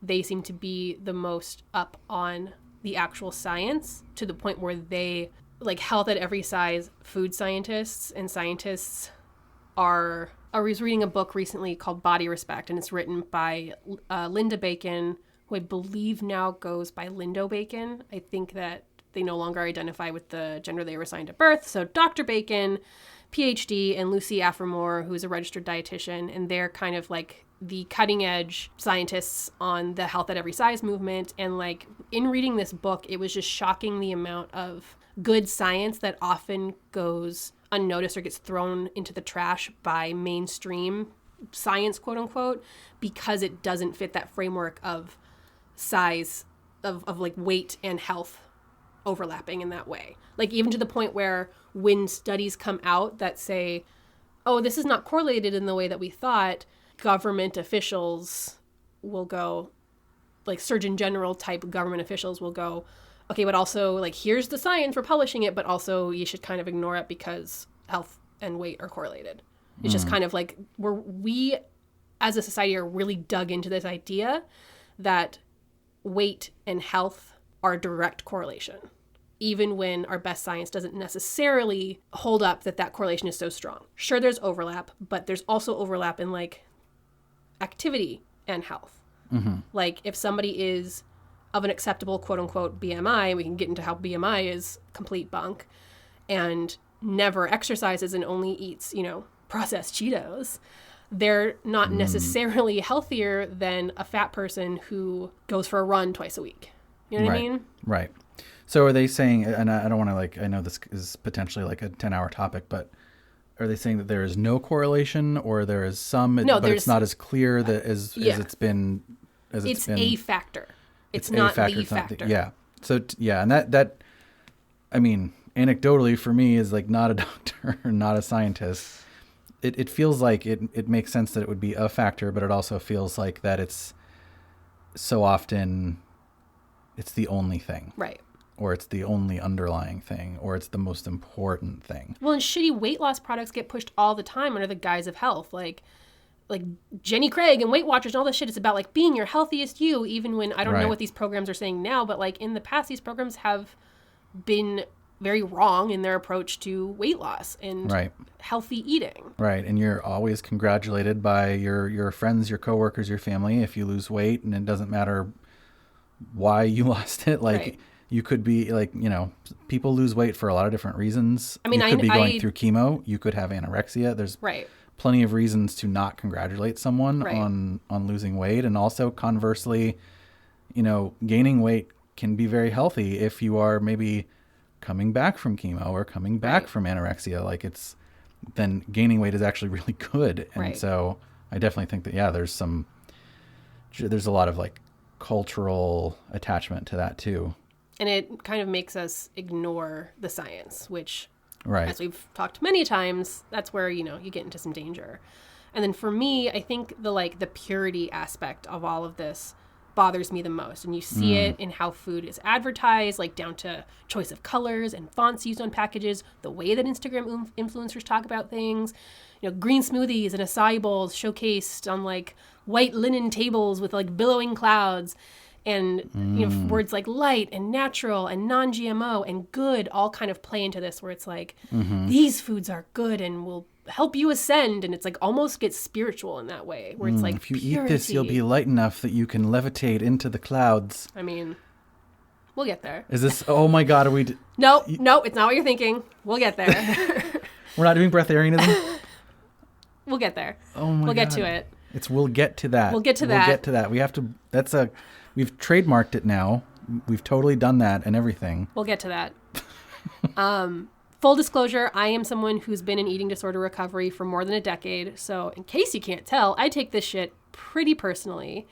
they seem to be the most up on the actual science, to the point where they, like health at every size food scientists and scientists are... I was reading a book recently called Body Respect, and it's written by Linda Bacon, who I believe now goes by Lindo Bacon. I think that they no longer identify with the gender they were assigned at birth. So Dr. Bacon, PhD, and Lucy Aframore, who's a registered dietitian, and they're kind of like the cutting edge scientists on the health at every size movement. And like in reading this book, it was just shocking the amount of good science that often goes unnoticed or gets thrown into the trash by mainstream science, quote unquote, because it doesn't fit that framework of size, of like weight and health overlapping in that way. Like even to the point where when studies come out that say, oh, this is not correlated in the way that we thought, government officials will go, like Surgeon General type government officials will go, okay, but also like here's the science for publishing it, but also you should kind of ignore it because health and weight are correlated. It's just kind of like we as a society are really dug into this idea that weight and health are a direct correlation, even when our best science doesn't necessarily hold up that correlation is so strong. Sure, there's overlap, but there's also overlap in like activity and health. Like if somebody is of an acceptable quote unquote BMI, we can get into how BMI is complete bunk, and never exercises and only eats, processed Cheetos, they're not necessarily healthier than a fat person who goes for a run twice a week. You know what I mean? Right. So are they saying, and I don't want to I know this is potentially like a 10-hour topic, but are they saying that there is no correlation, or there is some, but it's not as clear that as it's been, it's a factor. It's not the factor. Yeah. So, and that, I mean, anecdotally for me is like not a doctor or not a scientist. It feels like it makes sense that it would be a factor, but it also feels like that it's so often it's the only thing. Right. Or it's the only underlying thing, or it's the most important thing. Well, and shitty weight loss products get pushed all the time under the guise of health. Like Jenny Craig and Weight Watchers and all this shit. It's about like being your healthiest you, even when I don't know what these programs are saying now, but like in the past, these programs have been very wrong in their approach to weight loss and healthy eating. Right. And you're always congratulated by your friends, your coworkers, your family if you lose weight, and it doesn't matter why you lost it. Like you could be like, people lose weight for a lot of different reasons. I mean, you could be going through chemo. You could have anorexia. There's plenty of reasons to not congratulate someone on losing weight. And also conversely, gaining weight can be very healthy if you are maybe coming back from chemo or coming back from anorexia. Like then gaining weight is actually really good. And so I definitely think that, there's a lot of like cultural attachment to that too. And it kind of makes us ignore the science, which, as we've talked many times, that's where, you get into some danger. And then for me, I think the purity aspect of all of this bothers me the most. And you see it in how food is advertised, like down to choice of colors and fonts used on packages, the way that Instagram influencers talk about things, green smoothies and acai bowls showcased on like white linen tables with like billowing clouds, and words like light and natural and non-GMO and good all kind of play into this, where it's like, these foods are good and will help you ascend, and it's like almost gets spiritual in that way, where it's like, if you purity. eat this, you'll be light enough that you can levitate into the clouds. I mean, we'll get there. Is this, oh my God, are we... No, it's not what you're thinking. We'll get there. We're not doing breatharianism? We'll get there. Oh my God. We'll get to it. We'll get to that. We'll get to that. We have to, we've trademarked it now. We've totally done that and everything. We'll get to that. Full disclosure, I am someone who's been in eating disorder recovery for more than a decade. So in case you can't tell, I take this shit pretty personally.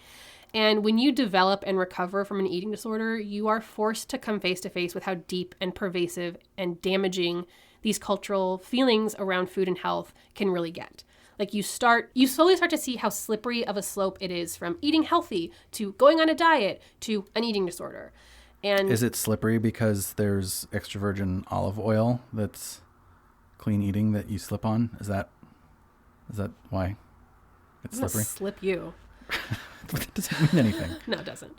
And when you develop and recover from an eating disorder, you are forced to come face to face with how deep and pervasive and damaging these cultural feelings around food and health can really get. Like you slowly start to see how slippery of a slope it is from eating healthy to going on a diet to an eating disorder. And is it slippery because there's extra virgin olive oil that's clean eating that you slip on? Is that why it's slippery? Slip you. That doesn't mean anything. No, it doesn't.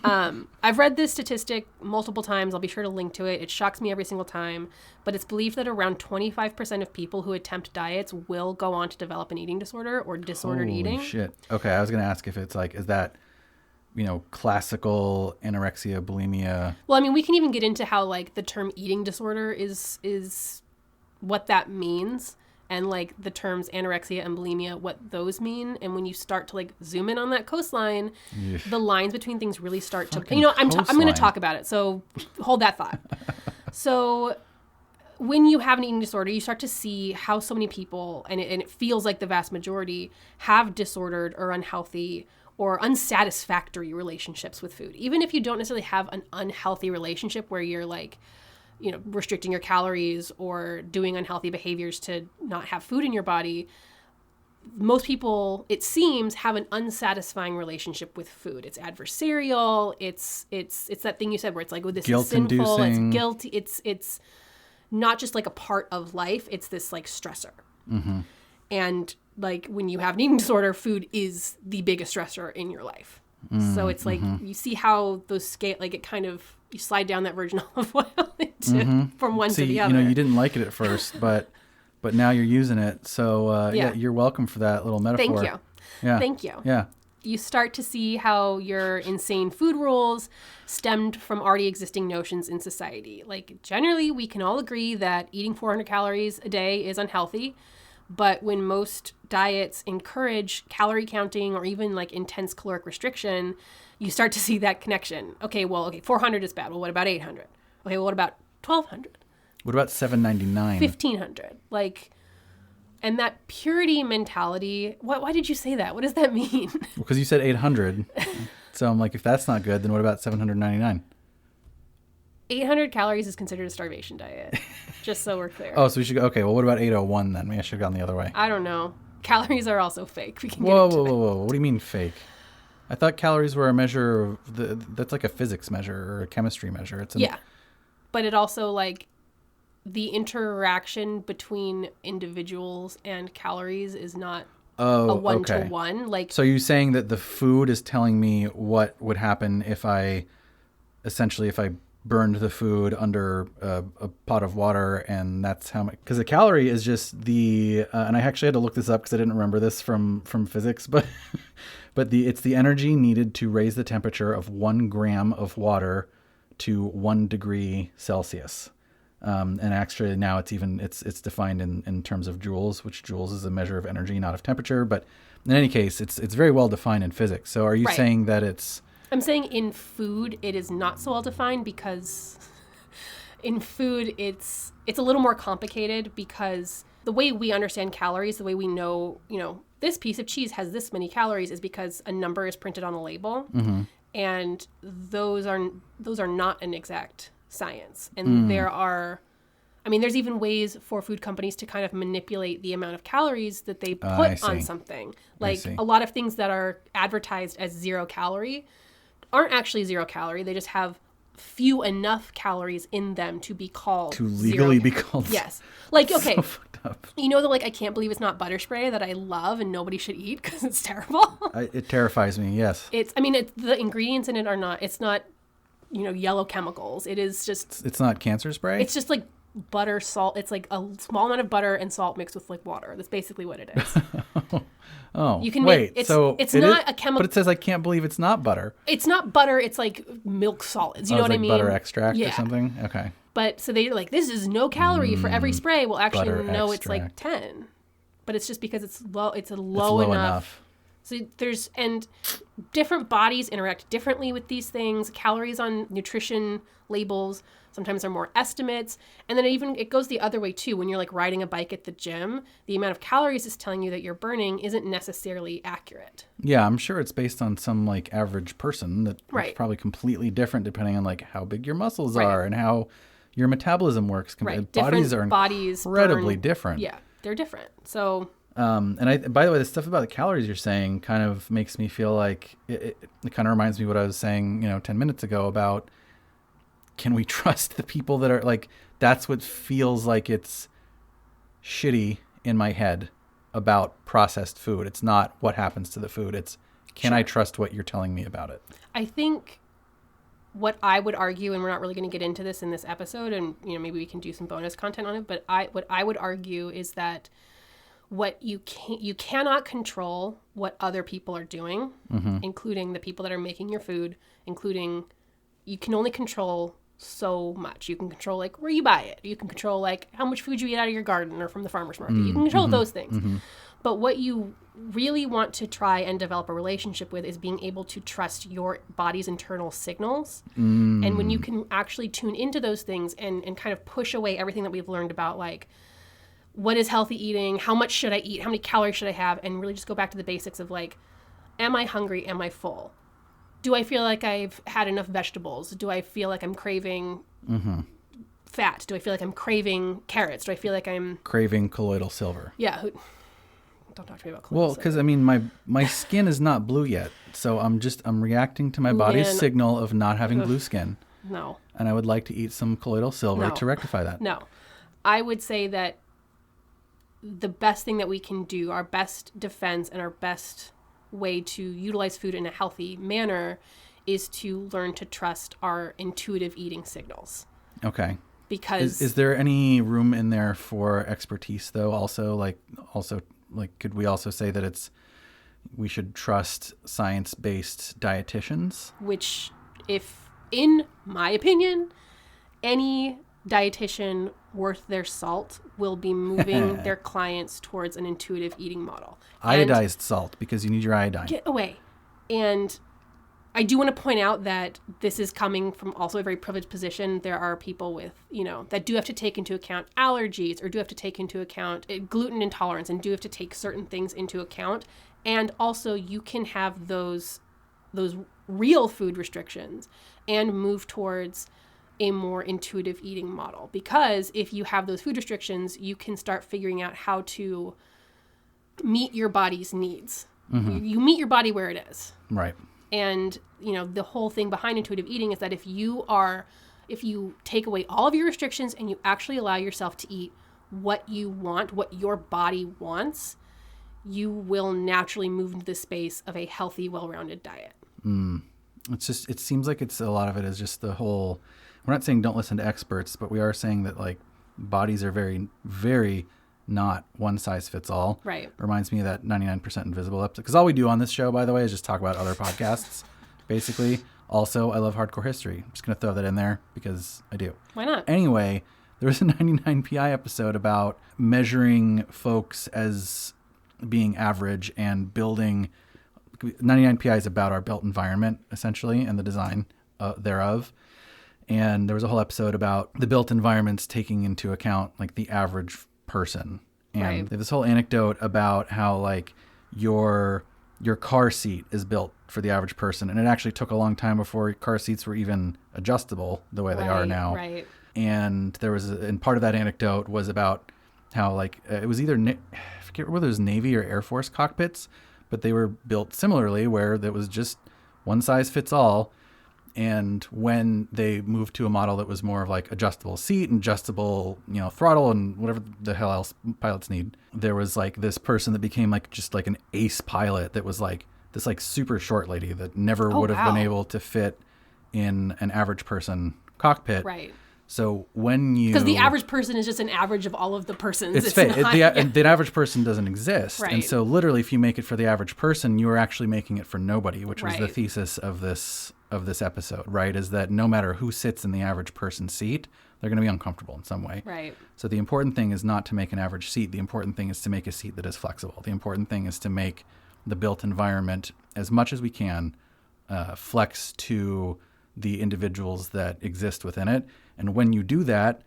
I've read this statistic multiple times. I'll be sure to link to it. It shocks me every single time. But it's believed that around 25% of people who attempt diets will go on to develop an eating disorder or disordered eating. Holy shit. Okay, I was going to ask if it's like, is that, classical anorexia, bulimia? Well, I mean, we can even get into how, like, the term eating disorder is what that means. And, like, the terms anorexia and bulimia, what those mean. And when you start to, like, zoom in on that coastline, the lines between things really start to... I'm going to talk about it, so hold that thought. So when you have an eating disorder, you start to see how so many people, and it feels like the vast majority, have disordered or unhealthy or unsatisfactory relationships with food. Even if you don't necessarily have an unhealthy relationship where you're, like, restricting your calories or doing unhealthy behaviors to not have food in your body, most people, it seems, have an unsatisfying relationship with food. It's adversarial. It's that thing you said where it's like, oh, this is sinful. It's guilty. It's not just like a part of life. It's this like stressor. Mm-hmm. And like when you have an eating disorder, food is the biggest stressor in your life. So it's like, you see how those scale, like it kind of, you slide down that virgin olive oil from one to the other. You didn't like it at first, but now you're using it. So you're welcome for that little metaphor. Thank you. Yeah. Thank you. Yeah. You start to see how your insane food rules stemmed from already existing notions in society. Like generally, we can all agree that eating 400 calories a day is unhealthy. But when most diets encourage calorie counting or even like intense caloric restriction, you start to see that connection. Okay, 400 is bad. Well, what about 800? Okay, well, what about 1200? What about 799? 1500. Like, and that purity mentality, why did you say that? What does that mean? Because you said 800. So I'm like, if that's not good, then what about 799? 800 calories is considered a starvation diet, just so we're clear. Oh, so we should go, okay, well, what about 801 then? Maybe I should have gone the other way. I don't know. Calories are also fake. We can Whoa. What do you mean fake? I thought calories were a measure of, that's like a physics measure or a chemistry measure. Yeah. But it also, like, the interaction between individuals and calories is not a one-to-one. Like, so you're saying that the food is telling me what would happen if I burned the food under a pot of water, and that's how much, because a calorie is just the and I actually had to look this up because I didn't remember this from physics, but it's the energy needed to raise the temperature of 1 gram of water to 1 degree Celsius, and actually now it's defined in terms of joules, which joules is a measure of energy, not of temperature. But in any case, it's very well defined in physics. So are you saying that it's I'm saying in food, it is not so well defined because in food, it's a little more complicated because the way we understand calories, the way we know, this piece of cheese has this many calories is because a number is printed on a label. Mm-hmm. And those are not an exact science. And there's even ways for food companies to kind of manipulate the amount of calories that they put on something. Like a lot of things that are advertised as 0 calorie aren't actually 0 calorie. They just have few enough calories in them to be called to legally be called. Yes. Like, okay. So fucked up. I can't believe it's not butter spray that I love and nobody should eat because it's terrible. It terrifies me. Yes. The ingredients in it are not, it's not, yellow chemicals. It is just. It's not cancer spray? It's just like butter, salt. It's like a small amount of butter and salt mixed with like water. That's basically what it is. Oh, you can wait. It's it not is, a chemical. But it says I can't believe it's not butter. It's not butter. It's like milk solids. You know what I mean? Butter extract or something? Okay. But so they're like, this is no calorie for every spray. Well, actually, no, it's like 10. But it's just because it's low. It's low enough. So and different bodies interact differently with these things. Calories on nutrition labels sometimes are more estimates. And then it goes the other way too. When you're like riding a bike at the gym, the amount of calories it's telling you that you're burning isn't necessarily accurate. Yeah, I'm sure it's based on some like average person that's probably completely different depending on like how big your muscles are and how your metabolism works. Right. Bodies are incredibly different. Yeah, they're different. So... and by the way, the stuff about the calories you're saying kind of makes me feel like it kind of reminds me of what I was saying, 10 minutes ago about can we trust the people that are like, that's what feels like it's shitty in my head about processed food. It's not what happens to the food. It's can I trust what you're telling me about it? I think what I would argue, and we're not really going to get into this in this episode, and maybe we can do some bonus content on it, but what I would argue is that you cannot control what other people are doing, including the people that are making your food, you can only control so much. You can control like where you buy it. You can control like how much food you eat out of your garden or from the farmer's market. You can control those things. But what you really want to try and develop a relationship with is being able to trust your body's internal signals. And when you can actually tune into those things and kind of push away everything that we've learned about like, what is healthy eating? How much should I eat? How many calories should I have? And really just go back to the basics of like, am I hungry? Am I full? Do I feel like I've had enough vegetables? Do I feel like I'm craving fat? Do I feel like I'm craving carrots? Do I feel like I'm craving colloidal silver? Yeah. Don't talk to me about colloidal silver. Well, because my skin is not blue yet. So I'm reacting to my body's signal of not having blue skin. No. And I would like to eat some colloidal silver to rectify that. No. I would say that the best thing that we can do, our best defense and our best way to utilize food in a healthy manner is to learn to trust our intuitive eating signals. Okay. Because is there any room in there for expertise though? Also, could we also say that we should trust science-based dietitians? Which, if in my opinion, any dietitian worth their salt will be moving their clients towards an intuitive eating model. Iodized salt, because you need your iodine. Get away. And I do want to point out that this is coming from also a very privileged position. There are people with, that do have to take into account allergies or do have to take into account gluten intolerance and do have to take certain things into account. And also you can have those real food restrictions and move towards a more intuitive eating model, because if you have those food restrictions, you can start figuring out how to meet your body's needs. You meet your body where it is. Right. And, the whole thing behind intuitive eating is that if you take away all of your restrictions and you actually allow yourself to eat what you want, what your body wants, you will naturally move into the space of a healthy, well-rounded diet. It seems like a lot of it is just the whole, we're not saying don't listen to experts, but we are saying that like bodies are very, very not one size fits all. Right. Reminds me of that 99% Invisible episode. Because all we do on this show, by the way, is just talk about other podcasts, basically. Also, I love hardcore history. I'm just going to throw that in there because I do. Why not? Anyway, there was a 99PI episode about measuring folks as being average and building 99 PI is about our built environment, essentially, and the design thereof. And there was a whole episode about the built environments taking into account like the average person. And Right. they have this whole anecdote about how like your car seat is built for the average person. And it actually took a long time before car seats were even adjustable the way they are now. Right. And there was, and part of that anecdote was about how like it was either, I forget whether it was Navy or Air Force cockpits, but they were built similarly where there was just one size fits all. And when they moved to a model that was more of like adjustable seat and adjustable, throttle and whatever the hell else pilots need, there was like this person that became like just like an ace pilot that was like this like super short lady that never would have been able to fit in an average person cockpit. Right. So when you... Because the average person is just an average of all of the persons. It's fake. The average person doesn't exist. Right. And so literally if you make it for the average person, you are actually making it for nobody, which was the Right. thesis of this episode, right? Is that no matter who sits in the average person's seat, they're going to be uncomfortable in some way. Right. So the important thing is not to make an average seat. The important thing is to make a seat that is flexible. The important thing is to make the built environment, as much as we can, flex to the individuals that exist within it. And when you do that,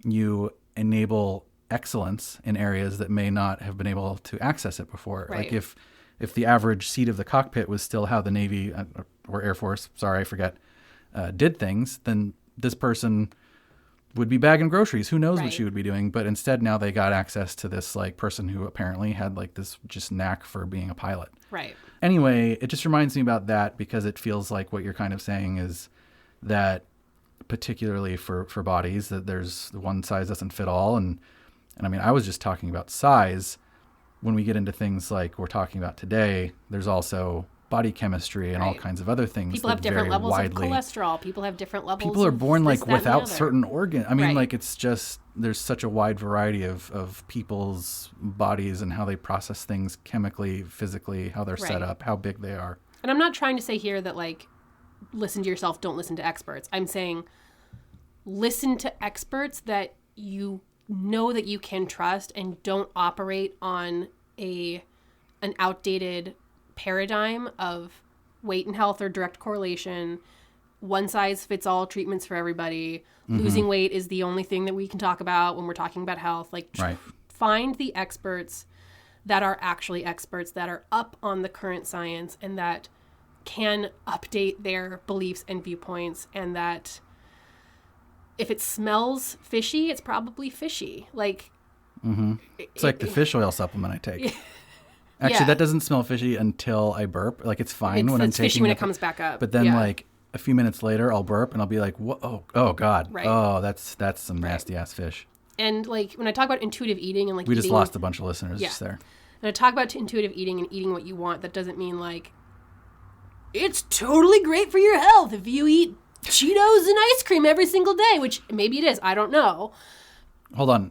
you enable excellence in areas that may not have been able to access it before. Right. Like if the average seat of the cockpit was still how the Navy or Air Force, sorry, I forget, did things, then this person would be bagging groceries. Who knows what she would be doing? But instead now they got access to this like person who apparently had like this just knack for being a pilot. Right. Anyway, it just reminds me about that because it feels like what you're kind of saying is that particularly for bodies that there's one size doesn't fit all. And I mean, I was just talking about size. When we get into things like we're talking about today, there's also body chemistry and all kinds of other things. People have different levels of cholesterol. People have different levels. People are born like this, that, and the without other. certain organ. I mean, Right. like it's just, there's such a wide variety of people's bodies and how they process things chemically, physically, how they're set Right. up, how big they are. And I'm not trying to say here that like, listen to yourself, don't listen to experts. I'm saying listen to experts that you know that you can trust and don't operate on an outdated paradigm of weight and health or direct correlation, one size fits all treatments for everybody. Losing weight is the only thing that we can talk about when we're talking about health. Like find the experts that are actually experts, that are up on the current science and that can update their beliefs and viewpoints, and that if it smells fishy, it's probably fishy. Like It's like the fish oil supplement I take. Actually, that doesn't smell fishy until I burp. Like it's fine when I'm taking fishy when it comes back up. But then like a few minutes later, I'll burp and I'll be like, "Whoa, oh God, Right. oh that's some nasty ass fish." And like when I talk about intuitive eating and like We just eating, lost a bunch of listeners just there. when I talk about intuitive eating and eating what you want, that doesn't mean like it's totally great for your health if you eat Cheetos and ice cream every single day, which maybe it is. I don't know. Hold on.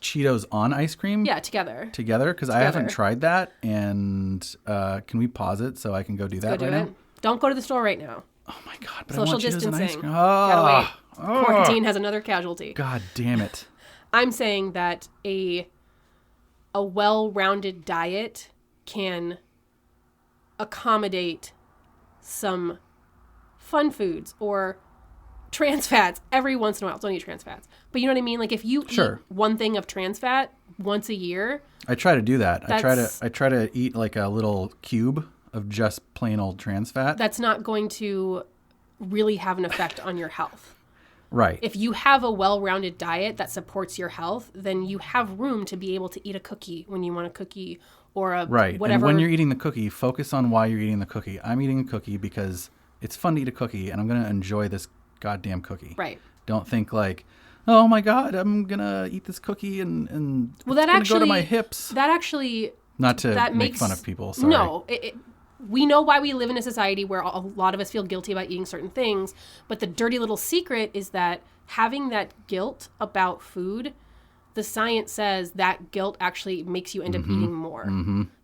Cheetos on ice cream? Yeah, together. Together? Because I haven't tried that. And can we pause it so I can go do that Go do right it. now? Don't go to the store right now. Oh my God. But Social I want Cheetos and ice distancing. cream. Gotta wait. Oh, Quarantine has another casualty. God damn it. I'm saying that a well-rounded diet can accommodate some fun foods or trans fats every once in a while. Don't eat trans fats. But you know what I mean? Like if you eat one thing of trans fat once a year. I try to do that. I try to eat like a little cube of just plain old trans fat. That's not going to really have an effect on your health. Right. If you have a well-rounded diet that supports your health, then you have room to be able to eat a cookie when you want a cookie or a whatever. And when you're eating the cookie, focus on why you're eating the cookie. I'm eating a cookie because it's fun to eat a cookie and I'm going to enjoy this goddamn cookie. Right. Don't think like, oh my God, I'm going to eat this cookie and well, that it's actually go to my hips. That actually Not to make fun of people. Sorry. No, we know why we live in a society where a lot of us feel guilty about eating certain things, but the dirty little secret is that having that guilt about food, the science says that guilt actually makes you end up eating more.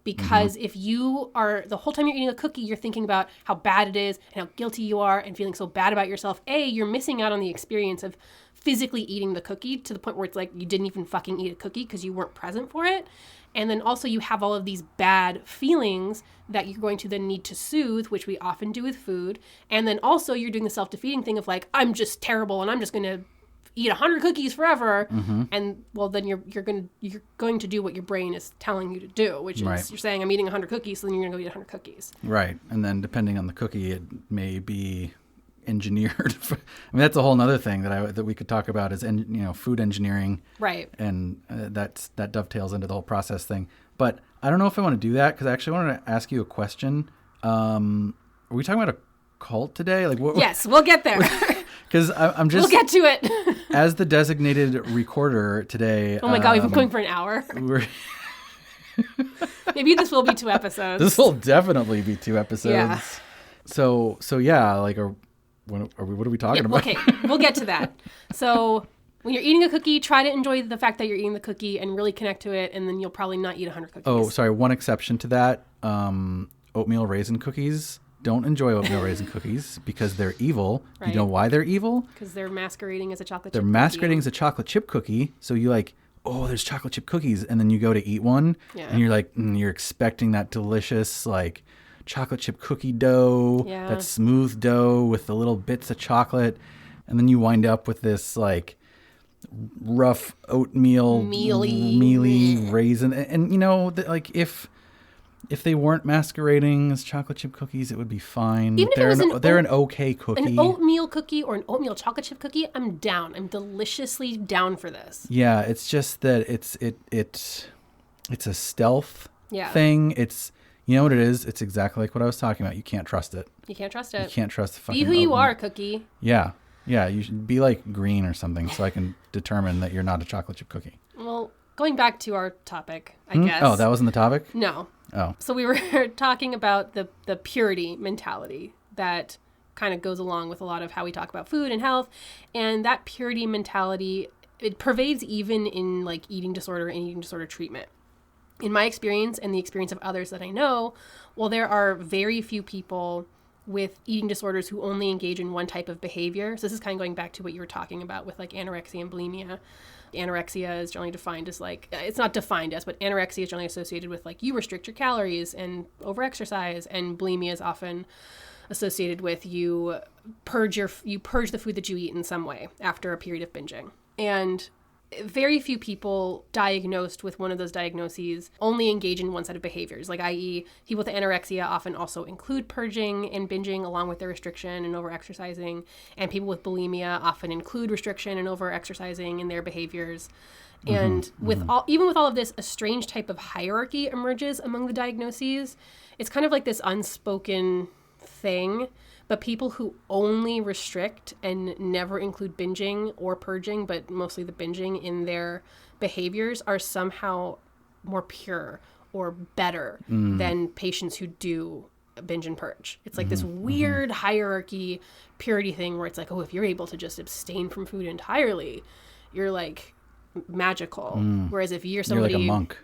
Because if you are, the whole time you're eating a cookie, you're thinking about how bad it is and how guilty you are and feeling so bad about yourself. You're missing out on the experience of physically eating the cookie to the point where it's like you didn't even fucking eat a cookie because you weren't present for it. And then also you have all of these bad feelings that you're going to then need to soothe, which we often do with food. And then also you're doing the self-defeating thing of like, I'm just terrible and I'm just going to eat 100 cookies forever. And well, then you're going to do what your brain is telling you to do, which is you're saying I'm eating 100 cookies, so then you're going to go eat 100 cookies. Right. And then depending on the cookie, it may be engineered. I mean, that's a whole nother thing that we could talk about is, food engineering. Right. And that dovetails into the whole process thing. But I don't know if I want to do that because I actually wanted to ask you a question. Are we talking about a cult today? Like, what? Yes, we'll get there. Because I'm just... We'll get to it. As the designated recorder today... Oh my God, we've been going for an hour. Maybe this will be 2 episodes. This will definitely be 2 episodes. Yeah. So yeah, like, what are we talking about? Okay, we'll get to that. So when you're eating a cookie, try to enjoy the fact that you're eating the cookie and really connect to it, and then you'll probably not eat 100 cookies. Oh, sorry. One exception to that, oatmeal raisin cookies. Don't enjoy oatmeal raisin cookies because they're evil. Right. You know why they're evil? Because they're masquerading as a chocolate chip cookie. They're masquerading as a chocolate chip cookie. So you like, oh, there's chocolate chip cookies. And then you go to eat one. Yeah. And you're like, you're expecting that delicious, like, chocolate chip cookie dough. Yeah. That smooth dough with the little bits of chocolate. And then you wind up with this, like, rough oatmeal, mealy raisin. And like, if they weren't masquerading as chocolate chip cookies, it would be fine. Even if they're an okay cookie. An oatmeal cookie or an oatmeal chocolate chip cookie, I'm down. I'm deliciously down for this. Yeah, it's just that it's a stealth thing. It's, you know what it is? It's exactly like what I was talking about. You can't trust it. You can't trust it. You can't trust the fucking Be who you are, cookie. Yeah. Yeah, you should be like green or something so I can determine that you're not a chocolate chip cookie. Well, going back to our topic, I guess. Oh, that wasn't the topic? No. Oh. So we were talking about the purity mentality that kind of goes along with a lot of how we talk about food and health. And that purity mentality, it pervades even in like eating disorder and eating disorder treatment. In my experience and the experience of others that I know, well, there are very few people with eating disorders who only engage in one type of behavior. So this is kind of going back to what you were talking about with like anorexia and bulimia. Anorexia is generally defined as like, it's not defined as, but anorexia is generally associated with like you restrict your calories and overexercise, and bulimia is often associated with you purge the food that you eat in some way after a period of binging. And very few people diagnosed with one of those diagnoses only engage in one set of behaviors, like i.e. people with anorexia often also include purging and binging along with their restriction and overexercising, and people with bulimia often include restriction and overexercising in their behaviors. And even with all of this, a strange type of hierarchy emerges among the diagnoses. It's kind of like this unspoken thing, but people who only restrict and never include binging or purging, but mostly the binging in their behaviors, are somehow more pure or better than patients who do binge and purge. It's like this weird hierarchy purity thing where it's like, oh, if you're able to just abstain from food entirely, you're like magical. Whereas if you're somebody... You're like a monk.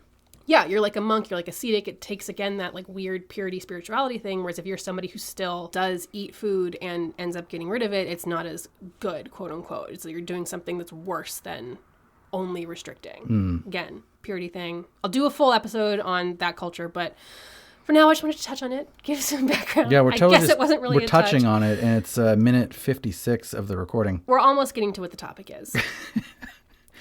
Yeah, you're like a monk, you're like ascetic. It takes, again, that like weird purity spirituality thing, whereas if you're somebody who still does eat food and ends up getting rid of it, it's not as good, quote unquote. It's like you're doing something that's worse than only restricting. Again, purity thing. I'll do a full episode on that culture, but for now I just wanted to touch on it, give some background. Yeah, I guess it wasn't really we're touching on it, and it's minute 56 of the recording. We're almost getting to what the topic is.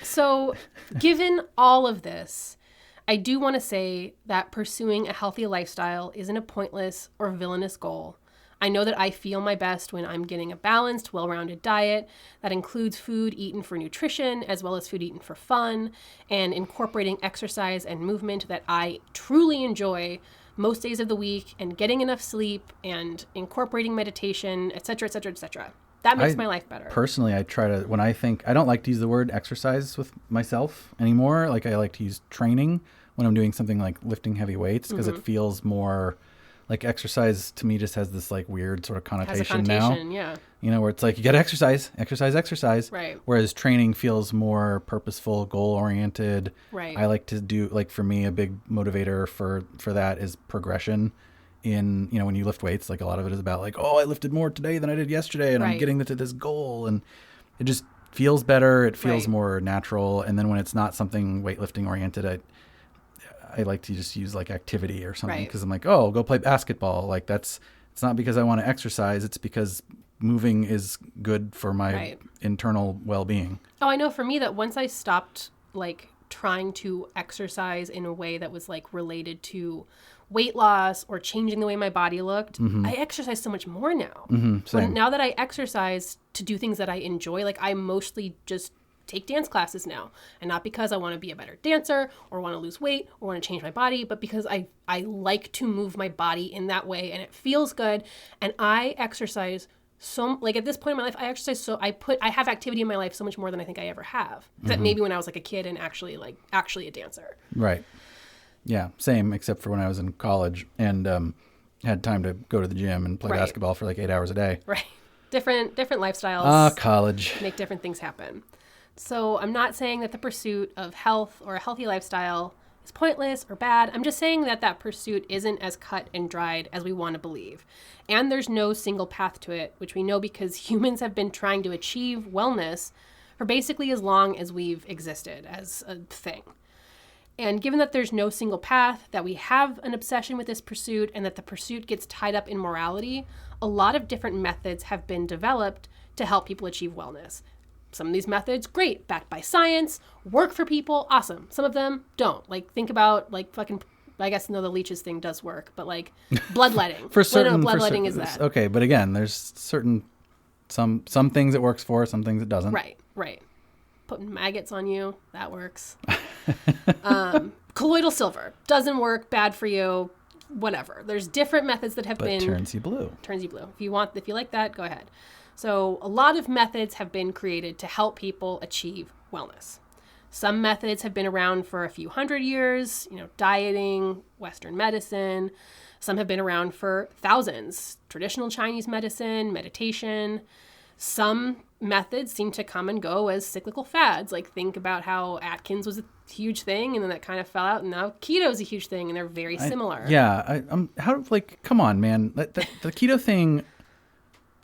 So, given all of this, I do want to say that pursuing a healthy lifestyle isn't a pointless or villainous goal. I know that I feel my best when I'm getting a balanced, well-rounded diet that includes food eaten for nutrition as well as food eaten for fun, and incorporating exercise and movement that I truly enjoy most days of the week, and getting enough sleep and incorporating meditation, etc., etc., etc. That makes my life better. Personally, I try to, when I think, I don't like to use the word exercise with myself anymore. Like I like to use training when I'm doing something like lifting heavy weights, because it feels more like exercise to me just has this like weird sort of connotation now. Yeah. You know, where it's like you got to exercise. Right. Whereas training feels more purposeful, goal oriented. Right. I like to do, like for me, a big motivator for that is progression. In, you know, when you lift weights, like a lot of it is about like, oh, I lifted more today than I did yesterday, and I'm getting to this goal, and feels better. It feels more natural. And then when it's not something weightlifting oriented, I like to just use like activity or something because I'm like, oh, go play basketball. Like it's not because I want to exercise. It's because moving is good for my internal well-being. Oh, I know for me that once I stopped like trying to exercise in a way that was like related to weight loss or changing the way my body looked, I exercise so much more now. Now that I exercise to do things that I enjoy, like I mostly just take dance classes now, and not because I want to be a better dancer or want to lose weight or want to change my body, but because I like to move my body in that way and it feels good. And I exercise so, like at this point in my life, I exercise so I have activity in my life so much more than I think I ever have. Except maybe when I was like a kid and actually a dancer. Right. Yeah, same, except for when I was in college and had time to go to the gym and play basketball for like 8 hours a day. Right. Different lifestyles. College. Make different things happen. So I'm not saying that the pursuit of health or a healthy lifestyle is pointless or bad. I'm just saying that pursuit isn't as cut and dried as we want to believe. And there's no single path to it, which we know because humans have been trying to achieve wellness for basically as long as we've existed as a thing. And given that there's no single path, that we have an obsession with this pursuit, and that the pursuit gets tied up in morality, a lot of different methods have been developed to help people achieve wellness. Some of these methods, great, backed by science, work for people, awesome. Some of them don't. Like, think about, like, fucking, I guess, no, the leeches thing does work, but, like, bloodletting. Bloodletting is that. Okay, but again, there's some things it works for, some things it doesn't. Right. Putting maggots on you, that works. Colloidal silver, doesn't work, bad for you, whatever. There's different methods that have been... turns you blue. Turns you blue. If you like that, go ahead. So a lot of methods have been created to help people achieve wellness. Some methods have been around for a few hundred years, dieting, Western medicine. Some have been around for thousands, traditional Chinese medicine, meditation. Some methods seem to come and go as cyclical fads. Like think about how Atkins was a huge thing and then that kind of fell out, and now keto is a huge thing and they're very similar. Come on, man. The keto thing,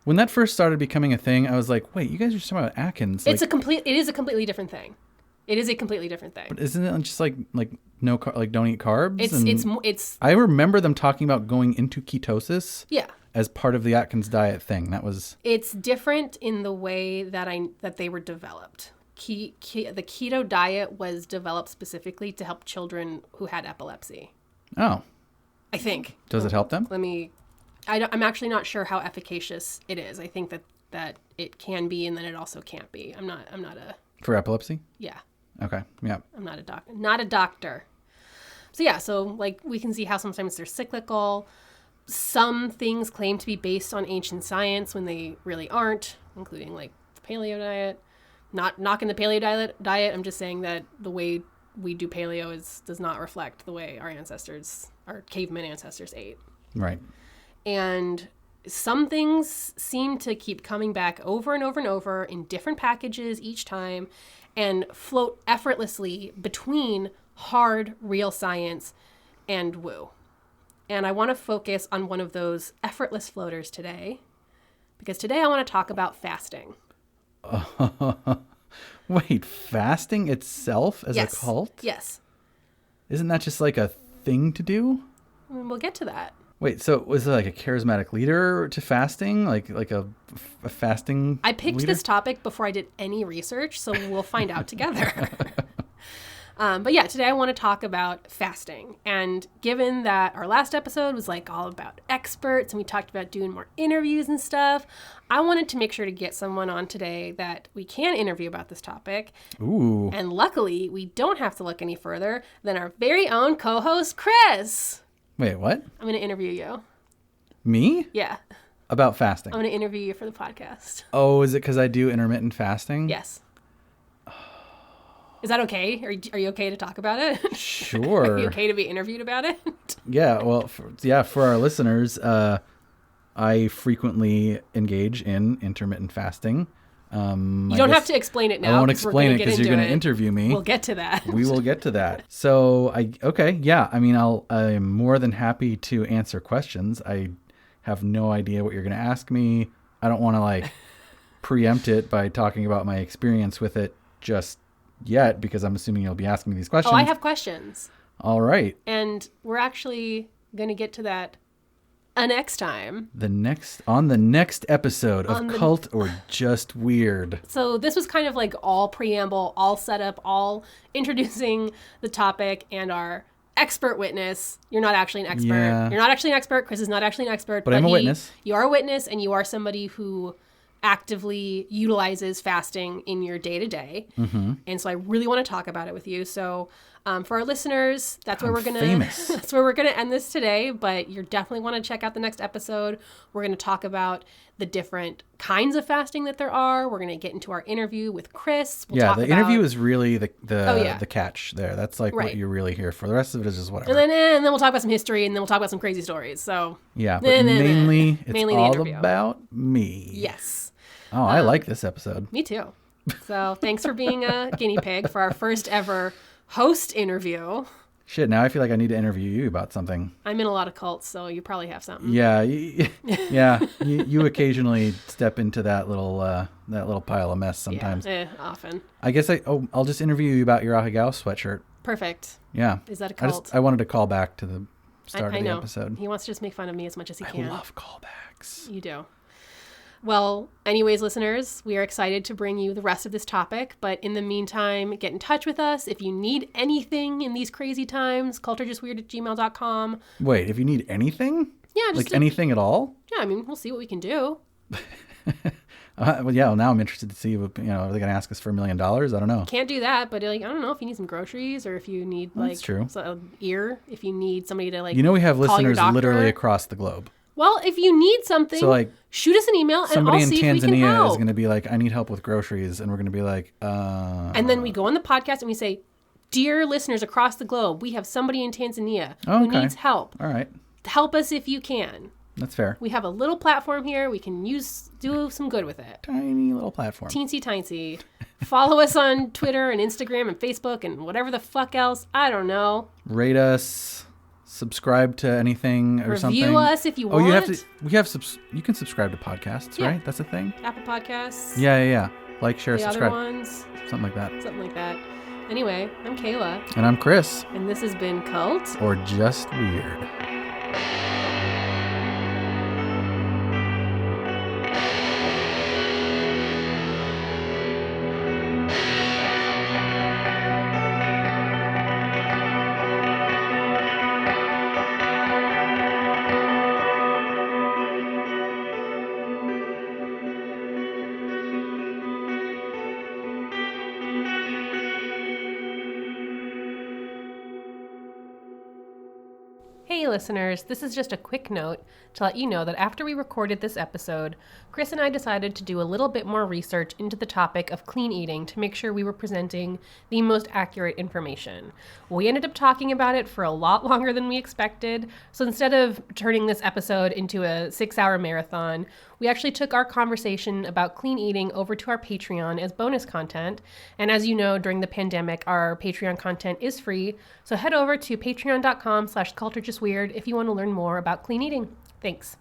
when that first started becoming a thing, I was like, wait, you guys are just talking about Atkins. It is a completely different thing. It is a completely different thing. But isn't it just like no don't eat carbs? It's I remember them talking about going into ketosis. Yeah. As part of the Atkins diet thing. It's different in the way that they were developed. The keto diet was developed specifically to help children who had epilepsy. Oh. I think. Does it help them? I'm actually not sure how efficacious it is. I think that it can be, and then it also can't be. I'm not a... For epilepsy? Yeah. Okay. Yeah. I'm not a doctor. Not a doctor. So yeah, like we can see how sometimes they're cyclical. Some things claim to be based on ancient science when they really aren't, including like the paleo diet. Not knocking the paleo diet. I'm just saying that the way we do paleo does not reflect the way our caveman ancestors ate. Right. And some things seem to keep coming back over and over and over in different packages each time and float effortlessly between hard, real science and woo. And I want to focus on one of those effortless floaters today, because today I want to talk about fasting. Wait, fasting itself as a cult? Yes. Isn't that just like a thing to do? We'll get to that. Wait, so was it like a charismatic leader to fasting? Like a fasting I picked leader? This topic before I did any research, so we'll find out together. But yeah, today I want to talk about fasting. And given that our last episode was like all about experts and we talked about doing more interviews and stuff, I wanted to make sure to get someone on today that we can interview about this topic. Ooh. And luckily, we don't have to look any further than our very own co-host, Chris. Wait, what? I'm going to interview you. Me? Yeah. About fasting? I'm going to interview you for the podcast. Oh, is it because I do intermittent fasting? Yes. Is that okay? Are you okay to talk about it? Sure. Are you okay to be interviewed about it? Yeah. Well, for our listeners, I frequently engage in intermittent fasting. You don't have to explain it now. I won't explain it because you're going to interview me. We'll get to that. We will get to that. So, I'm more than happy to answer questions. I have no idea what you're going to ask me. I don't want to preempt it by talking about my experience with it just yet, because I'm assuming you'll be asking me these questions. Oh, I have questions. All right. And we're actually going to get to that next time. On the next episode of Cult or Just Weird. So this was kind of like all preamble, all setup, all introducing the topic and our expert witness. You're not actually an expert. Yeah. You're not actually an expert. Chris is not actually an expert. But I'm a witness. You are a witness, and you are somebody who actively utilizes fasting in your day-to-day. Mm-hmm. And so I really want to talk about it with you. So for our listeners, that's where we're gonna famous. that's where we're gonna end this today. But you definitely want to check out the next episode. We're gonna talk about the different kinds of fasting that there are. We're gonna get into our interview with Chris. The interview is really the catch there. That's like what you're really here for. The rest of it is just whatever. And then we'll talk about some history, and then we'll talk about some crazy stories. So yeah, but mainly it's all the about me. Yes. Oh, I like this episode. Me too. So thanks for being a guinea pig for our first ever host interview. Shit, now I feel like I need to interview you about something. I'm in a lot of cults, so you probably have something. Yeah, you occasionally step into that little pile of mess sometimes. Yeah, often. I guess I'll just interview you about your Ahegao sweatshirt. Perfect. Yeah. Is that a cult? I wanted to call back to the start of the know. episode. He wants to just make fun of me as much as he can. I love callbacks. You do. Well, anyways, listeners, we are excited to bring you the rest of this topic. But in the meantime, get in touch with us. If you need anything in these crazy times, culturedjustweird@gmail.com. Wait, if you need anything? Yeah. Just anything at all? Yeah, I mean, we'll see what we can do. Well, now I'm interested to see, are they going to ask us for $1 million? I don't know. Can't do that, but I don't know if you need some groceries or if you need That's true. If you need somebody to we have listeners literally across the globe. Well, if you need something, shoot us an email and I'll see if we can help. Somebody in Tanzania is going to be like, I need help with groceries. And we're going to be like, And then we go on the podcast and we say, dear listeners across the globe, we have somebody in Tanzania who needs help. All right. Help us if you can. That's fair. We have a little platform here. We can do some good with it. Tiny little platform. Teensy-tiny. Follow us on Twitter and Instagram and Facebook and whatever the fuck else. I don't know. Rate us. Subscribe to anything or something. Review us if you want. You can subscribe to podcasts, right? That's a thing. Apple Podcasts. Yeah. Like, share, the subscribe. Other ones. Something like that. Anyway, I'm Kayla. And I'm Chris. And this has been Cult or Just Weird. Hey listeners, this is just a quick note to let you know that after we recorded this episode, Chris and I decided to do a little bit more research into the topic of clean eating to make sure we were presenting the most accurate information. We ended up talking about it for a lot longer than we expected, so instead of turning this episode into a 6-hour marathon, we actually took our conversation about clean eating over to our Patreon as bonus content. And as you know, during the pandemic, our Patreon content is free. So head over to patreon.com/culturedjustweird if you want to learn more about clean eating. Thanks.